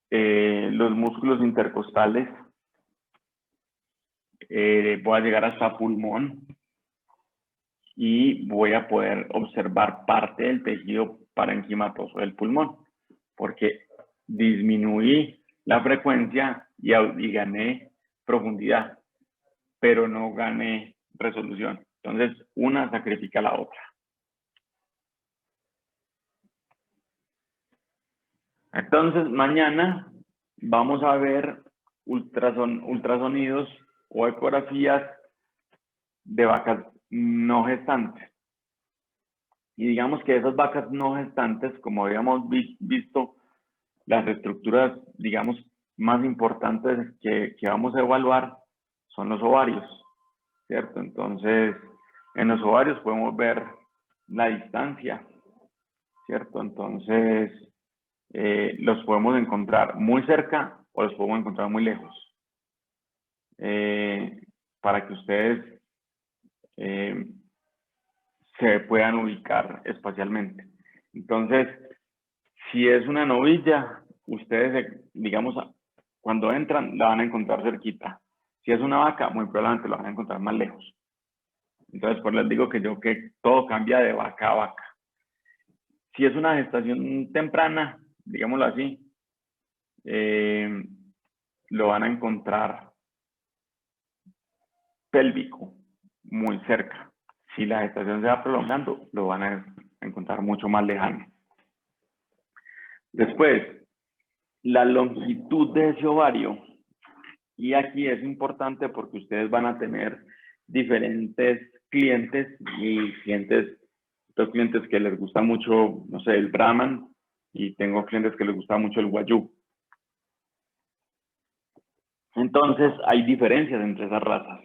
los músculos intercostales, voy a llegar hasta pulmón y voy a poder observar parte del tejido parenquimatoso del pulmón, porque disminuí la frecuencia y gané profundidad, pero no gané resolución. Entonces, una sacrifica la otra. Entonces, mañana vamos a ver ultrasonidos o ecografías de vacas no gestantes. Y digamos que esas vacas no gestantes, como habíamos visto, las estructuras, digamos, más importantes que vamos a evaluar son los ovarios, ¿cierto? Entonces, en los ovarios podemos ver la distancia, ¿cierto? Entonces, los podemos encontrar muy cerca o los podemos encontrar muy lejos. Para que ustedes se puedan ubicar espacialmente. Entonces, si es una novilla, ustedes, digamos, cuando entran, la van a encontrar cerquita. Si es una vaca, muy probablemente la van a encontrar más lejos. Entonces, pues les digo que todo cambia de vaca a vaca. Si es una gestación temprana, digámoslo así, lo van a encontrar pélvico, muy cerca. Si la gestación se va prolongando, lo van a encontrar mucho más lejano. Después, la longitud de ese ovario. Y aquí es importante porque ustedes van a tener diferentes clientes y tengo clientes que les gusta mucho, no sé, el Brahman y tengo clientes que les gusta mucho el Wagyu. Entonces, hay diferencias entre esas razas.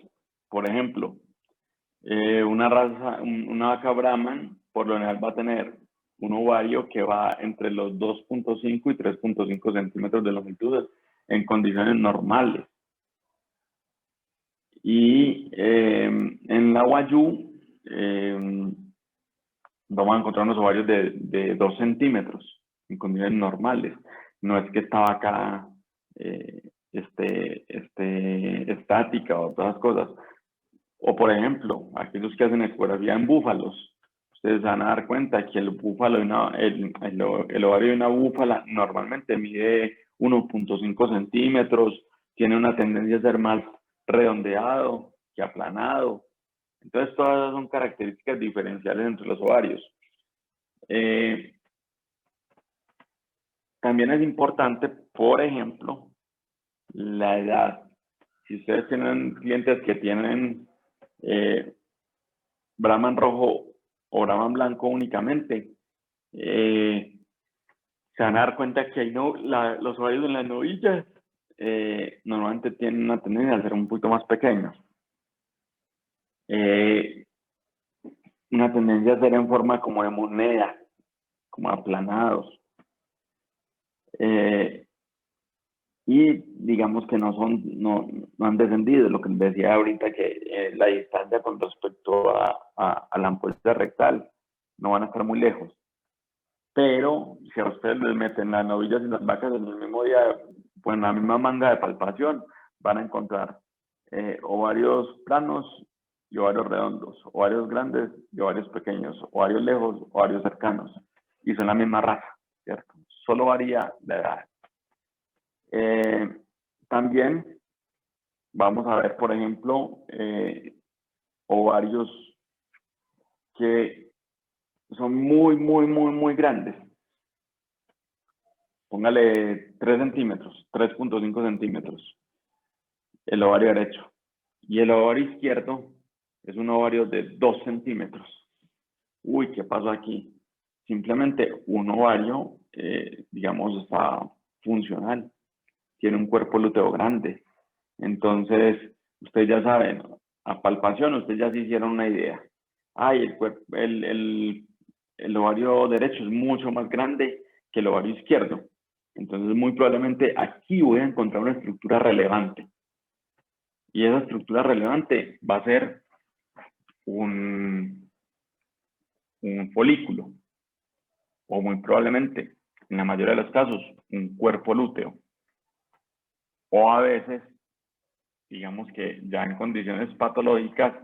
Por ejemplo, una vaca Brahman, por lo general va a tener un ovario que va entre los 2.5 y 3.5 centímetros de longitud en condiciones normales. Y en la Wagyu vamos a encontrar unos ovarios de 2 centímetros en condiciones normales. No es que esta vaca estática o todas las cosas. O por ejemplo, aquellos que hacen ecografía en búfalos, ustedes van a dar cuenta que el búfalo, el ovario de una búfala normalmente mide 1.5 centímetros, tiene una tendencia a ser más redondeado que aplanado. Entonces, todas esas son características diferenciales entre los ovarios. También es importante, por ejemplo, la edad. Si ustedes tienen clientes que tienen Brahman rojo o Brahman blanco únicamente, se van a dar cuenta que los ovarios en las novillas normalmente tienen una tendencia a ser un poquito más pequeños. Una tendencia a ser en forma como de moneda, como aplanados. y digamos que no han descendido, lo que les decía ahorita, que la distancia con respecto a la ampolla rectal no van a estar muy lejos. Pero si a ustedes les meten las novillas y las vacas en el mismo día, pues en la misma manga de palpación, van a encontrar ovarios planos y ovarios redondos, ovarios grandes y ovarios pequeños, ovarios lejos, ovarios cercanos, y son la misma raza, ¿cierto? Solo varía la edad. También vamos a ver, por ejemplo, ovarios que son muy grandes. Póngale 3 centímetros, 3.5 centímetros, el ovario derecho. Y el ovario izquierdo es un ovario de 2 centímetros. Uy, ¿qué pasó aquí? Simplemente un ovario, digamos, está funcional. Tiene un cuerpo lúteo grande. Entonces, ustedes ya saben, a palpación, ustedes ya se hicieron una idea. Ay, el ovario derecho es mucho más grande que el ovario izquierdo. Entonces, muy probablemente aquí voy a encontrar una estructura relevante. Y esa estructura relevante va a ser un folículo, o muy probablemente, en la mayoría de los casos, un cuerpo lúteo. O a veces, digamos que ya en condiciones patológicas,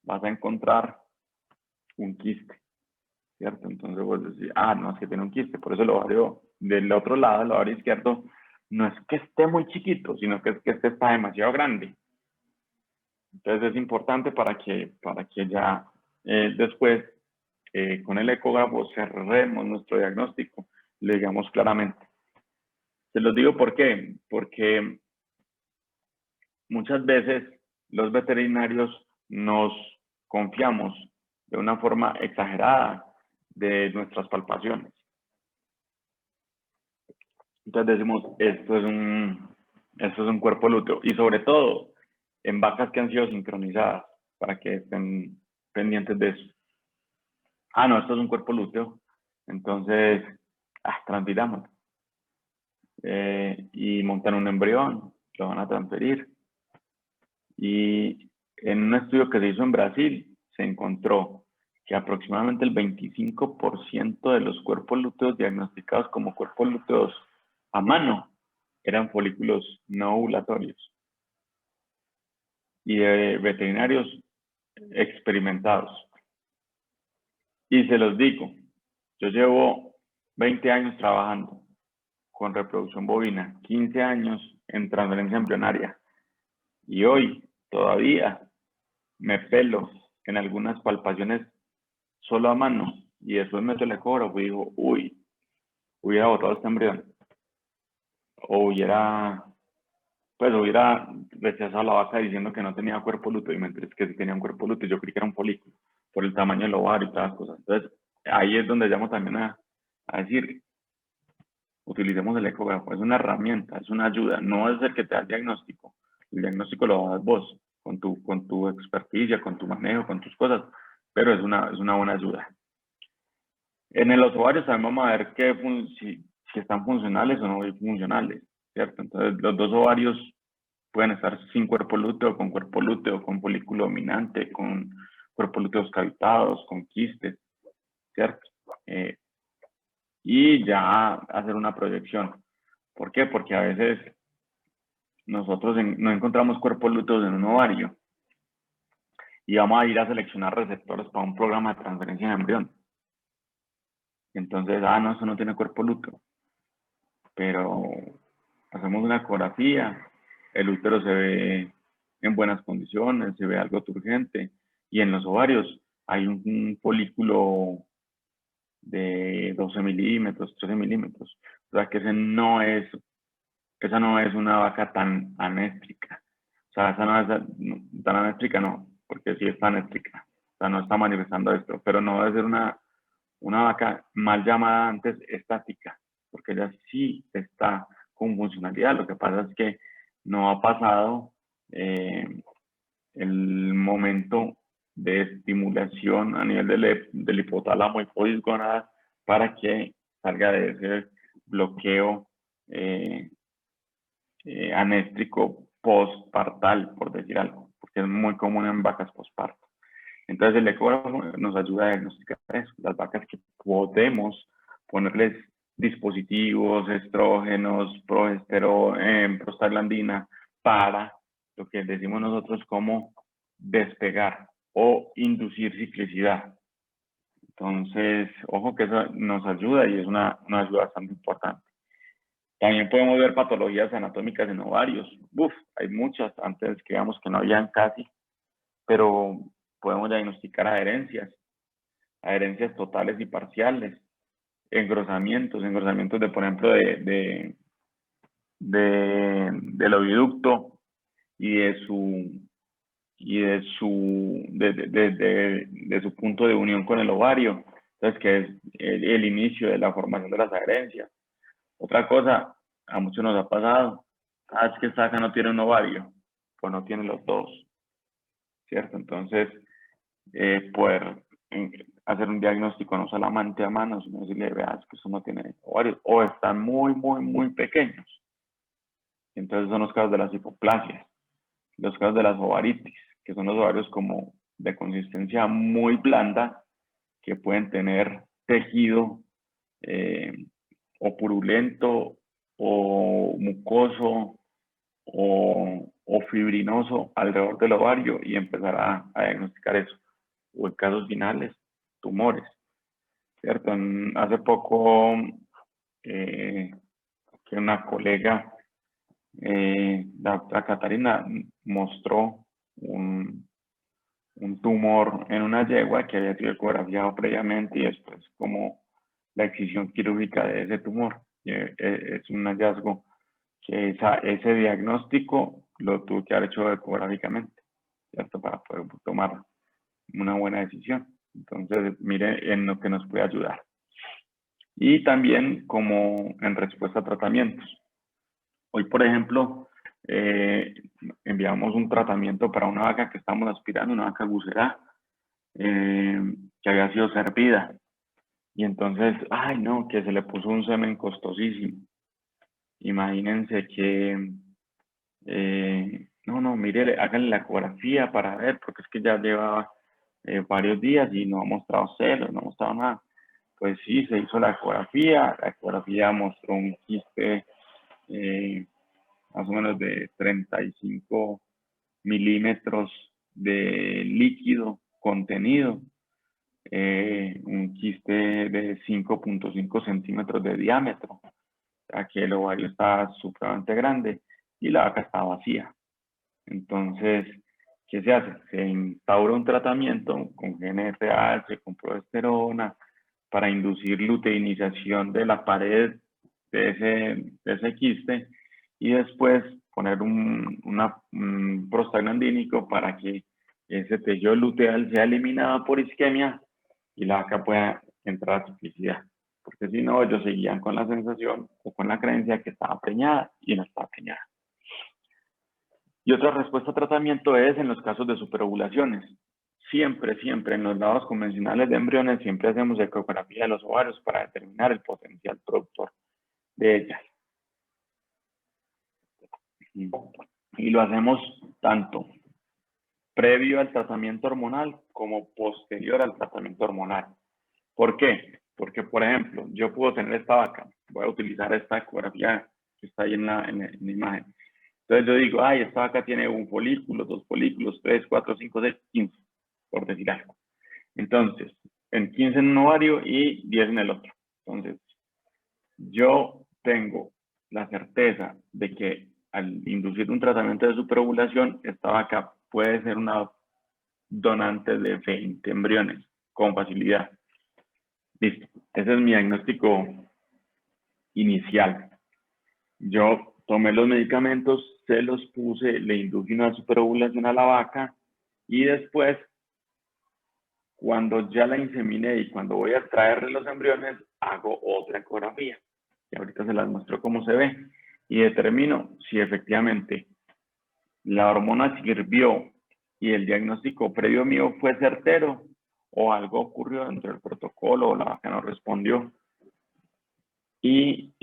vas a encontrar un quiste, ¿cierto? Entonces vos decís, no, es que tiene un quiste. Por eso el ovario del otro lado, el ovario izquierdo, no es que esté muy chiquito, sino que es que este está demasiado grande. Entonces es importante para que ya después con el ecógrafo cerremos nuestro diagnóstico, le digamos claramente. Se los digo por qué, porque muchas veces los veterinarios nos confiamos de una forma exagerada de nuestras palpaciones. Entonces decimos, esto es un cuerpo lúteo, y sobre todo en vacas que han sido sincronizadas, para que estén pendientes de eso. No, esto es un cuerpo lúteo, entonces transfiramos. Y montan un embrión, lo van a transferir. Y en un estudio que se hizo en Brasil, se encontró que aproximadamente el 25% de los cuerpos lúteos diagnosticados como cuerpos lúteos a mano eran folículos no ovulatorios. Y de veterinarios experimentados. Y se los digo, yo llevo 20 años trabajando con reproducción bovina, 15 años en transferencia embrionaria. Y hoy todavía me pelo en algunas palpaciones solo a mano, y después meto el ecógrafo y digo, uy, hubiera botado este embrión, o hubiera rechazado a la vaca diciendo que no tenía cuerpo lúteo, y me enteré que sí tenía un cuerpo lúteo. Yo creí que era un folículo por el tamaño del ovario y todas las cosas. Entonces ahí es donde llamo también a decir, utilicemos el ecógrafo. Es una herramienta, es una ayuda, no es el que te da el diagnóstico lo das vos con tu experticia, con tu manejo, con tus cosas, pero es una buena ayuda. En los ovarios también vamos a ver si están funcionales o no funcionales, ¿cierto? Entonces los dos ovarios pueden estar sin cuerpo lúteo, con folículo dominante, con cuerpos lúteos cavitados, con quistes, ¿cierto? Y ya hacer una proyección. ¿Por qué? Porque a veces nosotros no encontramos cuerpos lúteos en un ovario y vamos a ir a seleccionar receptores para un programa de transferencia de embrión. Entonces, no, eso no tiene cuerpo lúteo. Pero hacemos una ecografía, el útero se ve en buenas condiciones, se ve algo turgente, y en los ovarios hay un folículo de 12 milímetros, 13 milímetros. O sea que esa no es una vaca tan anéstrica. O sea, esa no es tan anéstrica, no, porque sí está anéstrica. O sea, no está manifestando esto, pero no debe ser una vaca mal llamada antes estática, porque ella sí está con funcionalidad. Lo que pasa es que no ha pasado el momento de estimulación a nivel del hipotálamo hipófisis-gonadas para que salga de ese bloqueo anéstrico postpartal, por decir algo, porque es muy común en vacas postparto. Entonces el ecógrafo nos ayuda a diagnosticar eso, las vacas que podemos ponerles dispositivos, estrógenos, prostaglandina, para lo que decimos nosotros como despegar o inducir ciclicidad. Entonces, ojo que eso nos ayuda y es una ayuda bastante importante. También podemos ver patologías anatómicas en ovarios. Hay muchas, antes creíamos que no habían casi, pero podemos diagnosticar adherencias totales y parciales, engrosamientos de, por ejemplo, del oviducto y de su punto de unión con el ovario. Entonces, que es el inicio de la formación de las adherencias. Otra cosa, a muchos nos ha pasado, es que esta vaca no tiene un ovario, pues no tiene los dos, ¿cierto? Entonces, poder hacer un diagnóstico no solamente a mano, sino decirle, veas que eso no tiene ovarios, o están muy, muy, muy pequeños. Entonces son los casos de las hipoplasias, los casos de las ovaritis, que son los ovarios como de consistencia muy blanda, que pueden tener tejido o purulento, o mucoso, o fibrinoso alrededor del ovario, y empezar a diagnosticar eso. O en casos finales, tumores, ¿cierto? Hace poco que una colega, la doctora Catarina, mostró un tumor en una yegua que había sido ecografiado previamente, y después como la excisión quirúrgica de ese tumor. Es un hallazgo que ese diagnóstico lo tuvo que haber hecho ecográficamente, ¿cierto? Para poder tomar una buena decisión. Entonces, mire en lo que nos puede ayudar. Y también como en respuesta a tratamientos. Hoy, por ejemplo, enviamos un tratamiento para una vaca que estamos aspirando, una vaca bucerá, que había sido servida. Y entonces, ay no, que se le puso un semen costosísimo. Imagínense que, no, mire, háganle la ecografía para ver, porque es que ya llevaba varios días y no ha mostrado celos, no ha mostrado nada. Pues sí, se hizo la ecografía mostró un quiste más o menos de 35 milímetros de líquido contenido, un quiste de 5.5 centímetros de diámetro, o sea que el ovario está supremamente grande y la vaca está vacía. Entonces, ¿qué se hace? Se instaura un tratamiento con GNRH, con progesterona, para inducir luteinización de la pared de ese quiste, y después poner un prostaglandínico para que ese tejido luteal sea eliminado por isquemia y la vaca pueda entrar a ciclicidad. Porque si no, ellos seguían con la sensación o con la creencia que estaba preñada y no estaba preñada. Y otra respuesta a tratamiento es en los casos de superovulaciones. Siempre en los lados convencionales de embriones, siempre hacemos ecografía de los ovarios para determinar el potencial productor de ellas. Y lo hacemos tanto previo al tratamiento hormonal como posterior al tratamiento hormonal. ¿Por qué? Porque, por ejemplo, yo puedo tener esta vaca, voy a utilizar esta ecografía que está ahí en la imagen. Entonces yo digo, ay, esta vaca tiene un folículo, dos folículos, 3, 4, 5, 6, 15, por decir algo. Entonces, en 15 en un ovario y 10 en el otro. Entonces, yo tengo la certeza de que al inducir un tratamiento de superovulación, esta vaca puede ser una donante de 20 embriones con facilidad. Listo. Ese es mi diagnóstico inicial. Yo tomé los medicamentos, se los puse, le induje una superovulación a la vaca, y después, cuando ya la inseminé y cuando voy a extraerle los embriones, hago otra ecografía. Y ahorita se las muestro cómo se ve. Y determino si efectivamente la hormona sirvió y el diagnóstico previo mío fue certero, o algo ocurrió dentro del protocolo o la vaca no respondió. Y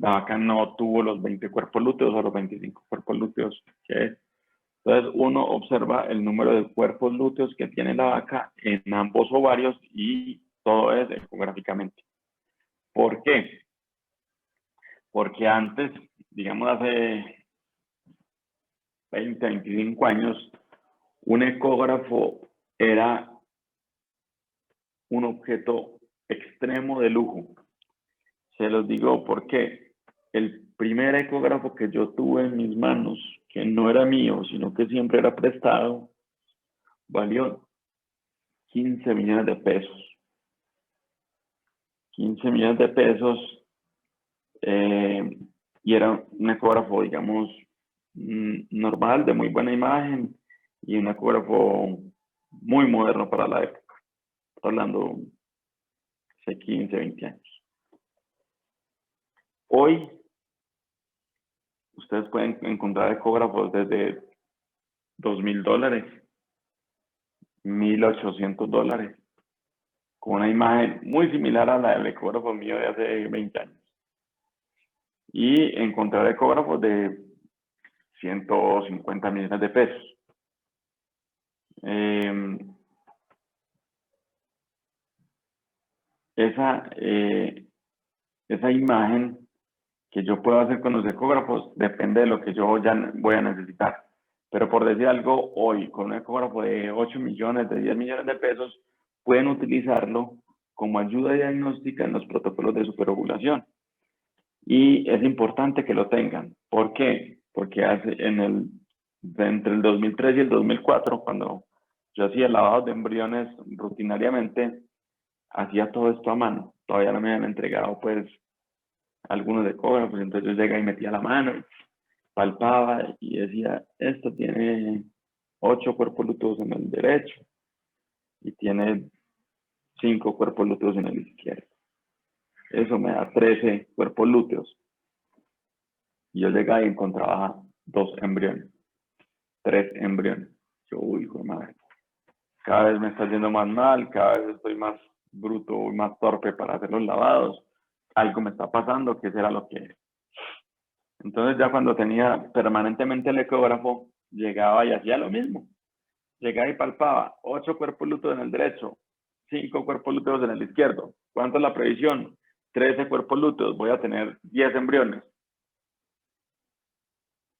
la vaca no tuvo los 20 cuerpos lúteos o los 25 cuerpos lúteos que es. Entonces uno observa el número de cuerpos lúteos que tiene la vaca en ambos ovarios y todo es ecográficamente. ¿Por qué? Porque antes, digamos hace 20, 25 años, un ecógrafo era un objeto extremo de lujo. Se los digo porque el primer ecógrafo que yo tuve en mis manos, que no era mío, sino que siempre era prestado, valió 15 millones de pesos. 15 millones de pesos y era un ecógrafo, digamos, normal, de muy buena imagen y un ecógrafo muy moderno para la época. Estoy hablando hace 15, 20 años. Hoy, ustedes pueden encontrar ecógrafos desde $2,000, $1,800, con una imagen muy similar a la del ecógrafo mío de hace 20 años. Y encontrar ecógrafos de 150 millones de pesos. Esa imagen que yo puedo hacer con los ecógrafos depende de lo que yo ya voy a necesitar. Pero por decir algo, hoy con un ecógrafo de 8 millones, de 10 millones de pesos, pueden utilizarlo como ayuda diagnóstica en los protocolos de superovulación. Y es importante que lo tengan. ¿Por qué? Porque entre el 2003 y el 2004, cuando yo hacía lavados de embriones rutinariamente, hacía todo esto a mano. Todavía no me habían entregado, pues, algunos ecógrafos. Entonces yo llegaba y metía la mano, y palpaba y decía, esto tiene 8 cuerpos lúteos en el derecho y tiene 5 cuerpos lúteos en el izquierdo. Eso me da 13 cuerpos lúteos. Y yo llegaba y encontraba 2 embriones, 3 embriones. Yo, uy, hijo de madre, cada vez me está yendo más mal, cada vez estoy más bruto y más torpe para hacer los lavados. Algo me está pasando, ¿qué será lo que es? Entonces ya cuando tenía permanentemente el ecógrafo, llegaba y hacía lo mismo. Llegaba y palpaba 8 cuerpos lúteos en el derecho, 5 cuerpos lúteos en el izquierdo. ¿Cuánto es la previsión? 13 cuerpos lúteos, voy a tener 10 embriones.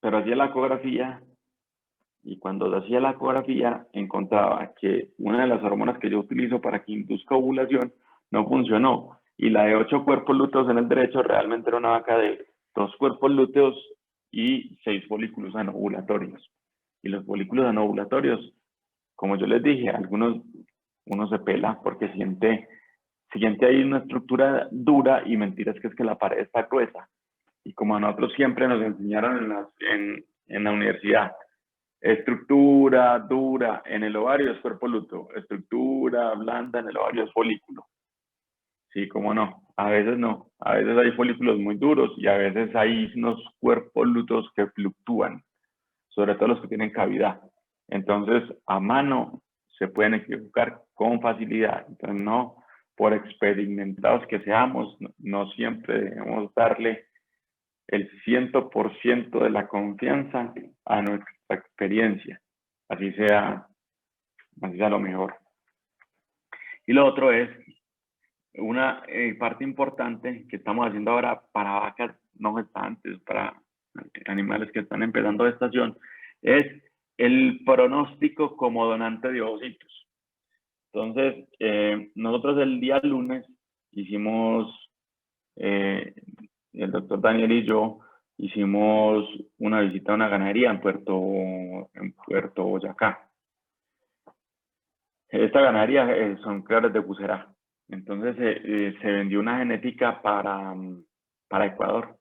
Pero hacía la ecografía y cuando hacía la ecografía encontraba que una de las hormonas que yo utilizo para que induzca ovulación no funcionó. Y la de 8 cuerpos lúteos en el derecho realmente era una vaca de 2 cuerpos lúteos y 6 folículos anovulatorios. Y los folículos anovulatorios, como yo les dije, uno se pela porque siente ahí una estructura dura y mentiras que es que la pared está gruesa. Y como a nosotros siempre nos enseñaron en la universidad, estructura dura en el ovario es cuerpo lúteo, estructura blanda en el ovario es folículo. Sí, cómo no. A veces no. A veces hay folículos muy duros y a veces hay unos cuerpos lúteos que fluctúan, sobre todo los que tienen cavidad. Entonces, a mano se pueden equivocar con facilidad. Entonces, no, por experimentados que seamos, no siempre debemos darle el 100% de la confianza a nuestra experiencia. Así sea lo mejor. Y lo otro es una parte importante que estamos haciendo ahora para vacas no gestantes, para animales que están empezando gestación, es el pronóstico como donante de ovocitos. Entonces, nosotros el día lunes hicimos, el doctor Daniel y yo hicimos una visita a una ganadería en Puerto Boyacá. Esta ganadería son criadores de bucerá. Entonces se vendió una genética para Ecuador.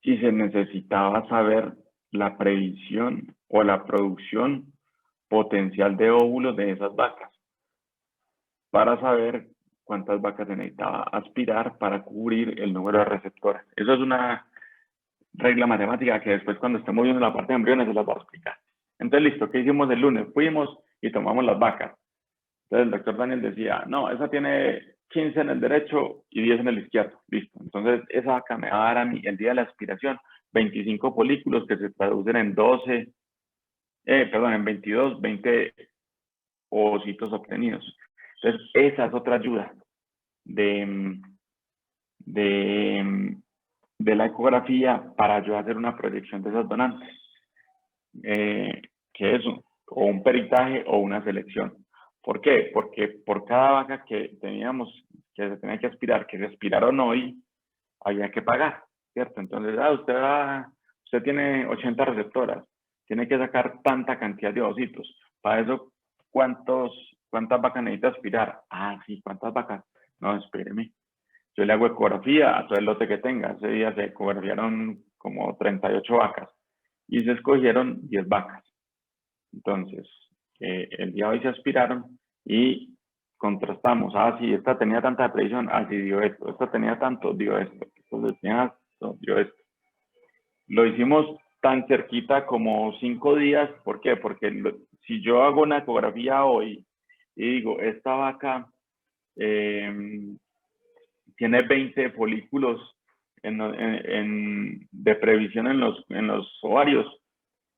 Y se necesitaba saber la previsión o la producción potencial de óvulos de esas vacas para saber cuántas vacas se necesitaba aspirar para cubrir el número de receptores. Eso es una regla matemática que después cuando estemos viendo la parte de embriones se las voy a explicar. Entonces, listo, ¿qué hicimos el lunes? Fuimos y tomamos las vacas. Entonces el doctor Daniel decía, no, esa tiene 15 en el derecho y 10 en el izquierdo. Listo. Entonces, esa vaca me va a dar a mí, el día de la aspiración, 25 folículos que se traducen en 12, perdón, en 22, 20 ovocitos obtenidos. Entonces, esa es otra ayuda de, de la ecografía para yo hacer una proyección de esas donantes. Que es o un peritaje o una selección. ¿Por qué? Porque por cada vaca que teníamos, que se tenía que aspirar, que se aspiraron hoy, había que pagar, ¿cierto? Entonces, usted tiene 80 receptoras, tiene que sacar tanta cantidad de ovocitos. Para eso, ¿cuántas vacas necesita aspirar? Ah, sí, ¿cuántas vacas? No, espéreme. Yo le hago ecografía a todo el lote que tenga. Ese día se ecografiaron como 38 vacas y se escogieron 10 vacas. Entonces, el día de hoy se aspiraron y contrastamos. Ah, sí, esta tenía tanta presión, ah, sí, dio esto. Esta tenía tanto, dio esto. Esta tenía esto, dio esto. Lo hicimos tan cerquita como 5 días. ¿Por qué? Porque si yo hago una ecografía hoy y digo, esta vaca tiene 20 folículos de previsión en los ovarios,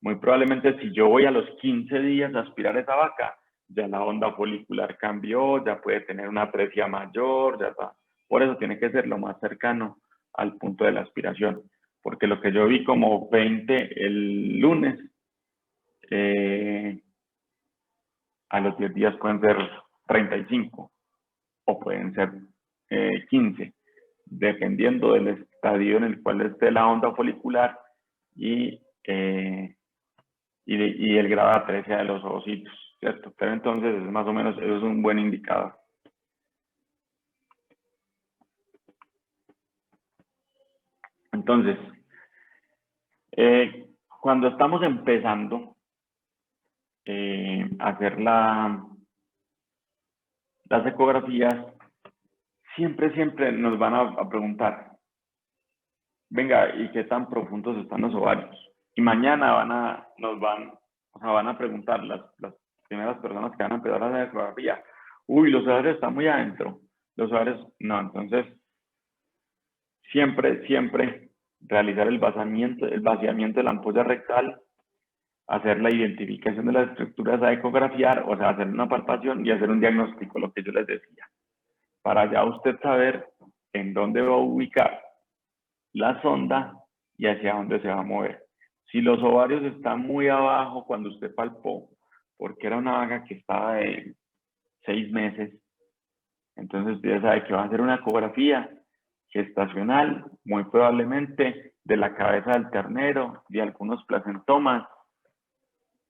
muy probablemente si yo voy a los 15 días a aspirar esa vaca, ya la onda folicular cambió, ya puede tener una atresia mayor, ya está. Por eso tiene que ser lo más cercano al punto de la aspiración. Porque lo que yo vi como 20 el lunes, a los 10 días pueden ser 35 o pueden ser 15, dependiendo del estadio en el cual esté la onda folicular y el grado de atresia de los ovocitos, ¿cierto? Pero entonces, más o menos, eso es un buen indicador. Entonces, cuando estamos empezando a hacer las ecografías, siempre nos van a preguntar, venga, ¿y qué tan profundos están los ovarios? Y mañana van a preguntar las primeras personas que van a empezar a hacer ecografía, uy, los ovarios están muy adentro, los ovarios, no, entonces, siempre realizar el vaciamiento de la ampolla rectal, hacer la identificación de las estructuras a ecografiar, o sea, hacer una palpación y hacer un diagnóstico, lo que yo les decía, para ya usted saber en dónde va a ubicar la sonda y hacia dónde se va a mover. Si los ovarios están muy abajo cuando usted palpó, porque era una vaca que estaba de 6 meses, entonces usted ya sabe que va a hacer una ecografía gestacional, muy probablemente de la cabeza del ternero, de algunos placentomas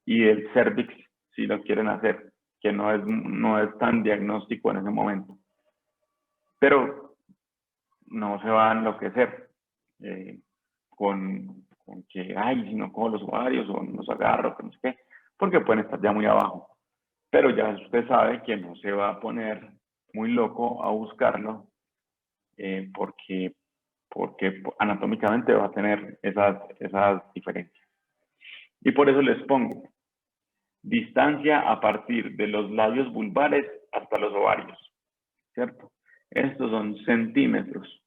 y del cervix, si lo quieren hacer, que no es tan diagnóstico en ese momento. Pero no se va a enloquecer con que, ay, si no cojo los ovarios o no los agarro, que no sé qué, porque pueden estar ya muy abajo. Pero ya usted sabe que no se va a poner muy loco a buscarlo porque anatómicamente va a tener esas diferencias. Y por eso les pongo distancia a partir de los labios vulvares hasta los ovarios, ¿cierto? Estos son centímetros,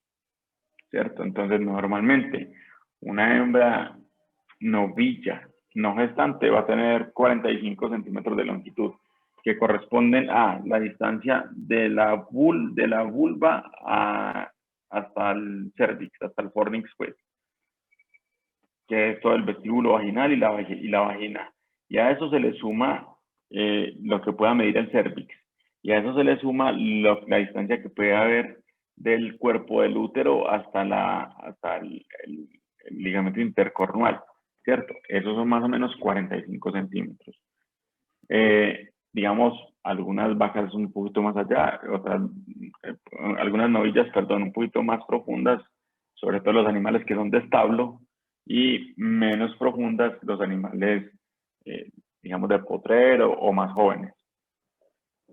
¿cierto? Entonces, normalmente una hembra novilla, no gestante, va a tener 45 centímetros de longitud, que corresponden a la distancia de la vulva hasta el cervix, hasta el fornix, pues, que es todo el vestíbulo vaginal y la vagina. Y a eso se le suma lo que pueda medir el cervix. Y a eso se le suma la distancia que puede haber del cuerpo del útero hasta el ligamento intercornual, ¿cierto? Esos son más o menos 45 centímetros. Digamos, algunas vacas un poquito más allá, algunas novillas, perdón, un poquito más profundas, sobre todo los animales que son de establo, y menos profundas los animales, digamos, de potrero o más jóvenes.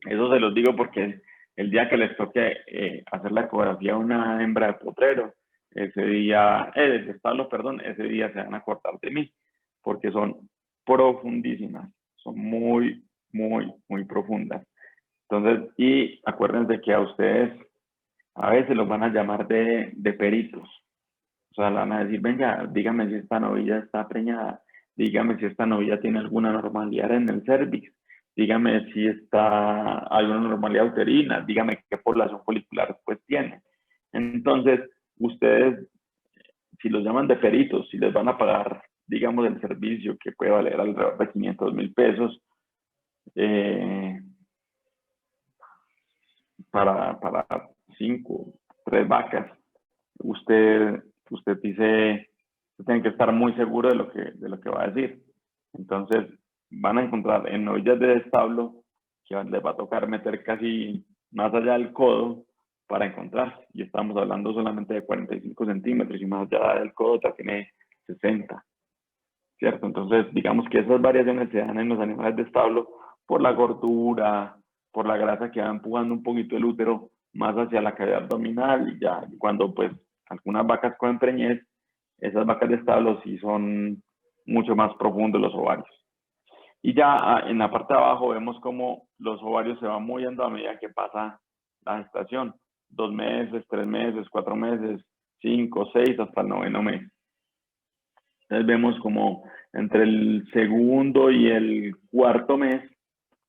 Eso se los digo porque el día que les toque hacer la ecografía a una hembra de potrero, ese día, de establo, perdón, ese día se van a cortar de mí, porque son profundísimas, son muy profundas. Entonces, y acuérdense que a ustedes A veces los van a llamar de peritos. O sea, le van a decir, venga, dígame si esta novilla está preñada, dígame si esta novilla tiene alguna normalidad en el cervix, dígame si hay una normalidad uterina, dígame qué población folicular pues tiene. Entonces, ustedes, si los llaman de peritos, si les van a pagar, digamos, el servicio que puede valer alrededor de 500.000 pesos, para 3 vacas, usted dice, usted tiene que estar muy seguro de lo que va a decir. Entonces, van a encontrar en novillas de establo que les va a tocar meter casi más allá del codo para encontrar. Y estamos hablando solamente de 45 centímetros y más allá del codo ya tiene 60, ¿cierto? Entonces, digamos que esas variaciones se dan en los animales de establo por la gordura, por la grasa que va empujando un poquito el útero más hacia la cavidad abdominal, y ya cuando pues algunas vacas cogen preñez, esas vacas de establo sí son mucho más profundos los ovarios. Y ya en la parte de abajo vemos cómo los ovarios se van moviendo a medida que pasa la gestación. 2 meses, 3 meses, 4 meses, 5, 6, hasta el 9º mes. Entonces vemos como entre el segundo y el 4º mes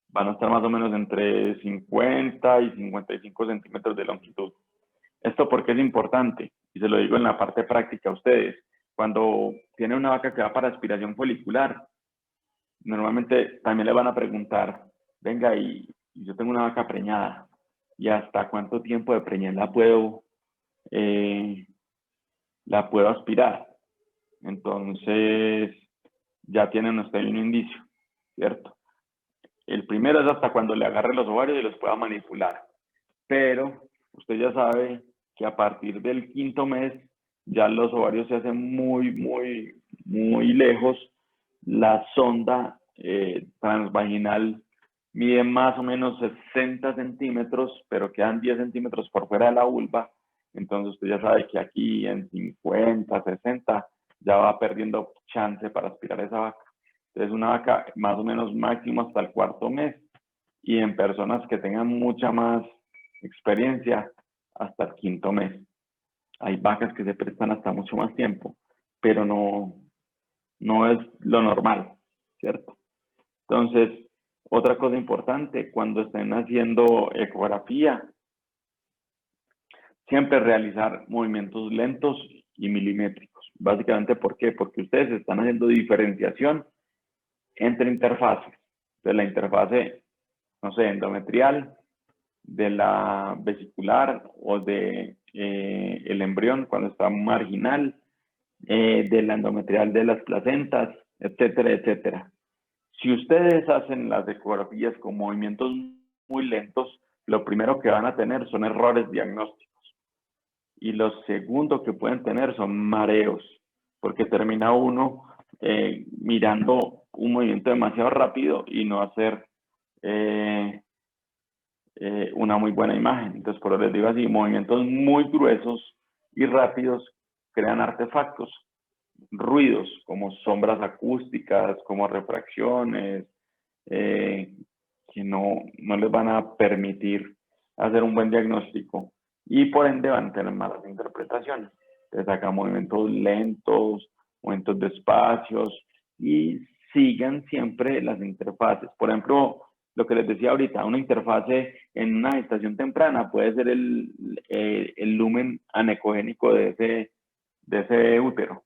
van a estar más o menos entre 50 y 55 centímetros de longitud. ¿Esto por qué es importante? Y se lo digo en la parte práctica a ustedes. Cuando tiene una vaca que va para aspiración folicular, normalmente también le van a preguntar, venga, y yo tengo una vaca preñada, ¿y hasta cuánto tiempo de preñez la puedo aspirar? Entonces, ya tienen ustedes un indicio, ¿cierto? El primero es hasta cuando le agarre los ovarios y los pueda manipular. Pero usted ya sabe que a partir del 5º mes ya los ovarios se hacen muy, muy, muy lejos. La sonda transvaginal mide más o menos 60 centímetros, pero quedan 10 centímetros por fuera de la vulva. Entonces usted ya sabe que aquí en 50, 60 ya va perdiendo chance para aspirar esa vaca. Entonces una vaca más o menos máximo hasta el 4º mes, y en personas que tengan mucha más experiencia hasta el 5º mes. Hay vacas que se prestan hasta mucho más tiempo, pero no es lo normal, ¿cierto? Entonces, otra cosa importante, cuando estén haciendo ecografía, siempre realizar movimientos lentos y milimétricos. Básicamente, ¿por qué? Porque ustedes están haciendo diferenciación entre interfaces. De la interfase, no sé, endometrial, de la vesicular o de el embrión cuando está marginal, de la endometrial de las placentas, etcétera, etcétera. Si ustedes hacen las ecografías con movimientos muy lentos, lo primero que van a tener son errores diagnósticos. Y lo segundo que pueden tener son mareos, porque termina uno mirando un movimiento demasiado rápido y no hacer una muy buena imagen. Entonces, por eso les digo así, movimientos muy gruesos y rápidos crean artefactos, ruidos como sombras acústicas, como refracciones, que no les van a permitir hacer un buen diagnóstico y por ende van a tener malas interpretaciones. Entonces, acá movimientos lentos, movimientos despacios, y sigan siempre las interfaces. Por ejemplo, lo que les decía ahorita, una interfase en una gestación temprana puede ser el lumen anecogénico de ese útero.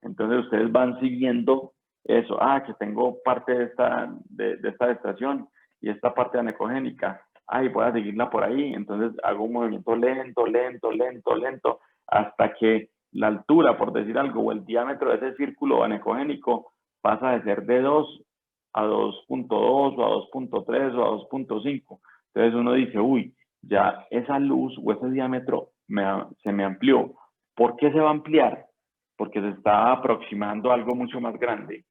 Entonces ustedes van siguiendo eso. Que tengo parte de esta gestación y esta parte anecogénica. Y voy a seguirla por ahí. Entonces hago un movimiento lento, lento, lento, lento, hasta que la altura, por decir algo, o el diámetro de ese círculo anecogénico pasa de ser de 2 a 2.2 o a 2.3 o a 2.5. Entonces uno dice, uy, ya esa luz o ese diámetro se me amplió. ¿Por qué se va a ampliar? Porque se está aproximando a algo mucho más grande,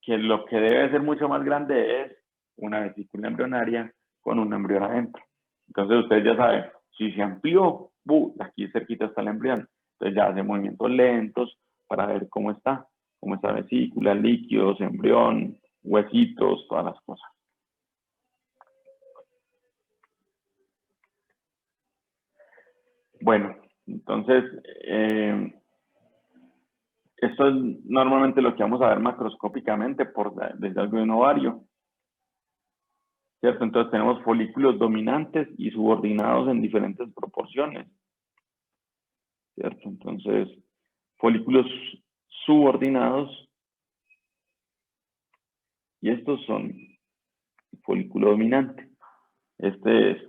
que lo que debe ser mucho más grande es una vesícula embrionaria con un embrión adentro. Entonces ustedes ya saben, si se amplió, aquí cerquita está el embrión. Entonces ya hace movimientos lentos para ver cómo está vesícula, líquidos, embrión, huesitos, todas las cosas. Bueno, entonces, esto es normalmente lo que vamos a ver macroscópicamente desde algo de un ovario, ¿cierto? Entonces tenemos folículos dominantes y subordinados en diferentes proporciones, ¿cierto? Entonces, folículos subordinados, y estos son folículo dominante. Este es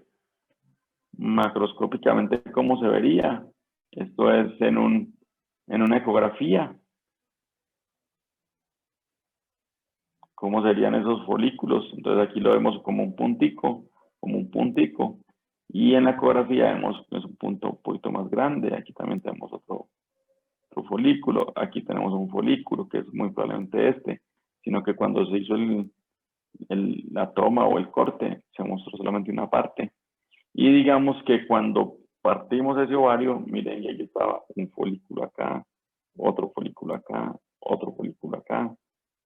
macroscópicamente cómo se vería. Esto es en una ecografía. ¿Cómo serían esos folículos? Entonces aquí lo vemos como un puntico, y en la ecografía vemos que es un punto un poquito más grande. Aquí también tenemos otro folículo, aquí tenemos un folículo que es muy probablemente este, sino que cuando se hizo la toma o el corte se mostró solamente una parte. Y digamos que cuando partimos ese ovario, miren, y ahí estaba un folículo acá, otro folículo acá, otro folículo acá,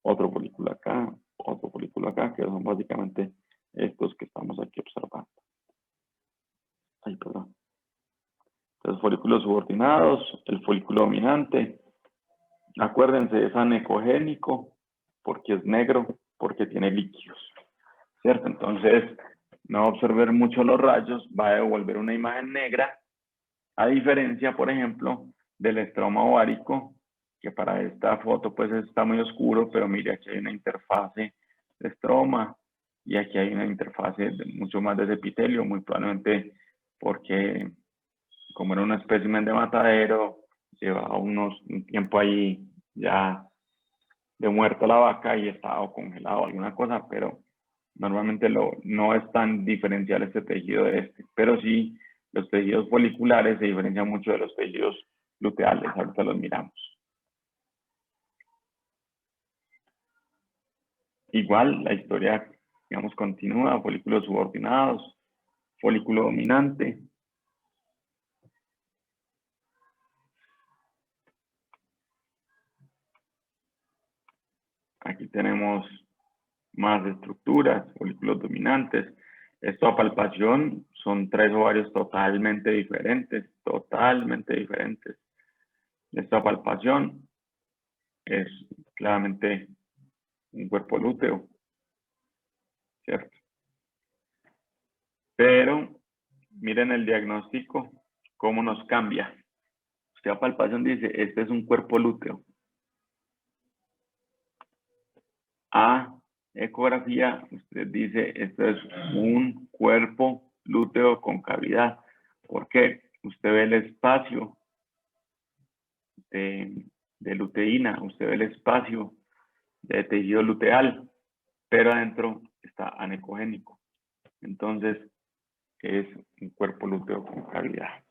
otro folículo acá, otro folículo acá, que son básicamente estos que estamos aquí observando. Ay, perdón. Entonces, folículos subordinados, el folículo dominante. Acuérdense, es anecogénico porque es negro, porque tiene líquidos, ¿cierto? Entonces, no va a absorber mucho los rayos, va a devolver una imagen negra, a diferencia, por ejemplo, del estroma ovárico, que para esta foto pues está muy oscuro, pero mire, aquí hay una interfase de estroma y aquí hay una interfase mucho más de ese epitelio, muy probablemente porque como era un espécimen de matadero, llevaba un tiempo ahí ya de muerto la vaca y estaba congelado alguna cosa, pero normalmente no es tan diferencial este tejido de este, pero sí los tejidos foliculares se diferencian mucho de los tejidos luteales, ahorita los miramos. Igual la historia, digamos, continúa, folículos subordinados, folículo dominante. Aquí tenemos más estructuras, folículos dominantes. Esto a palpación son 3 ovarios totalmente diferentes, totalmente diferentes. Esta palpación es claramente un cuerpo lúteo, ¿cierto? Pero miren el diagnóstico, cómo nos cambia. Usted a palpación dice, este es un cuerpo lúteo. A ecografía, usted dice, esto es un cuerpo lúteo con cavidad. ¿Por qué? Usted ve el espacio de luteína, usted ve el espacio de tejido luteal, pero adentro está anecogénico. Entonces, es un cuerpo lúteo con cavidad.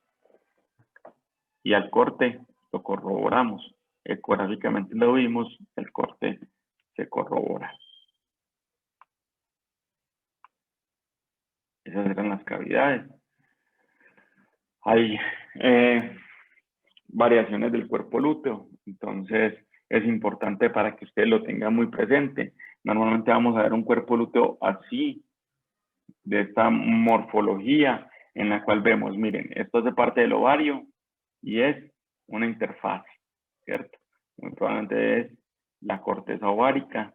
Y al corte lo corroboramos. Ecográficamente lo vimos, el corte se corrobora. Esas eran las cavidades. Hay variaciones del cuerpo lúteo, entonces es importante para que usted lo tenga muy presente. Normalmente vamos a ver un cuerpo lúteo así, de esta morfología en la cual vemos, miren, esto es de parte del ovario y es una interfaz, ¿cierto? Muy probablemente es la corteza ovárica,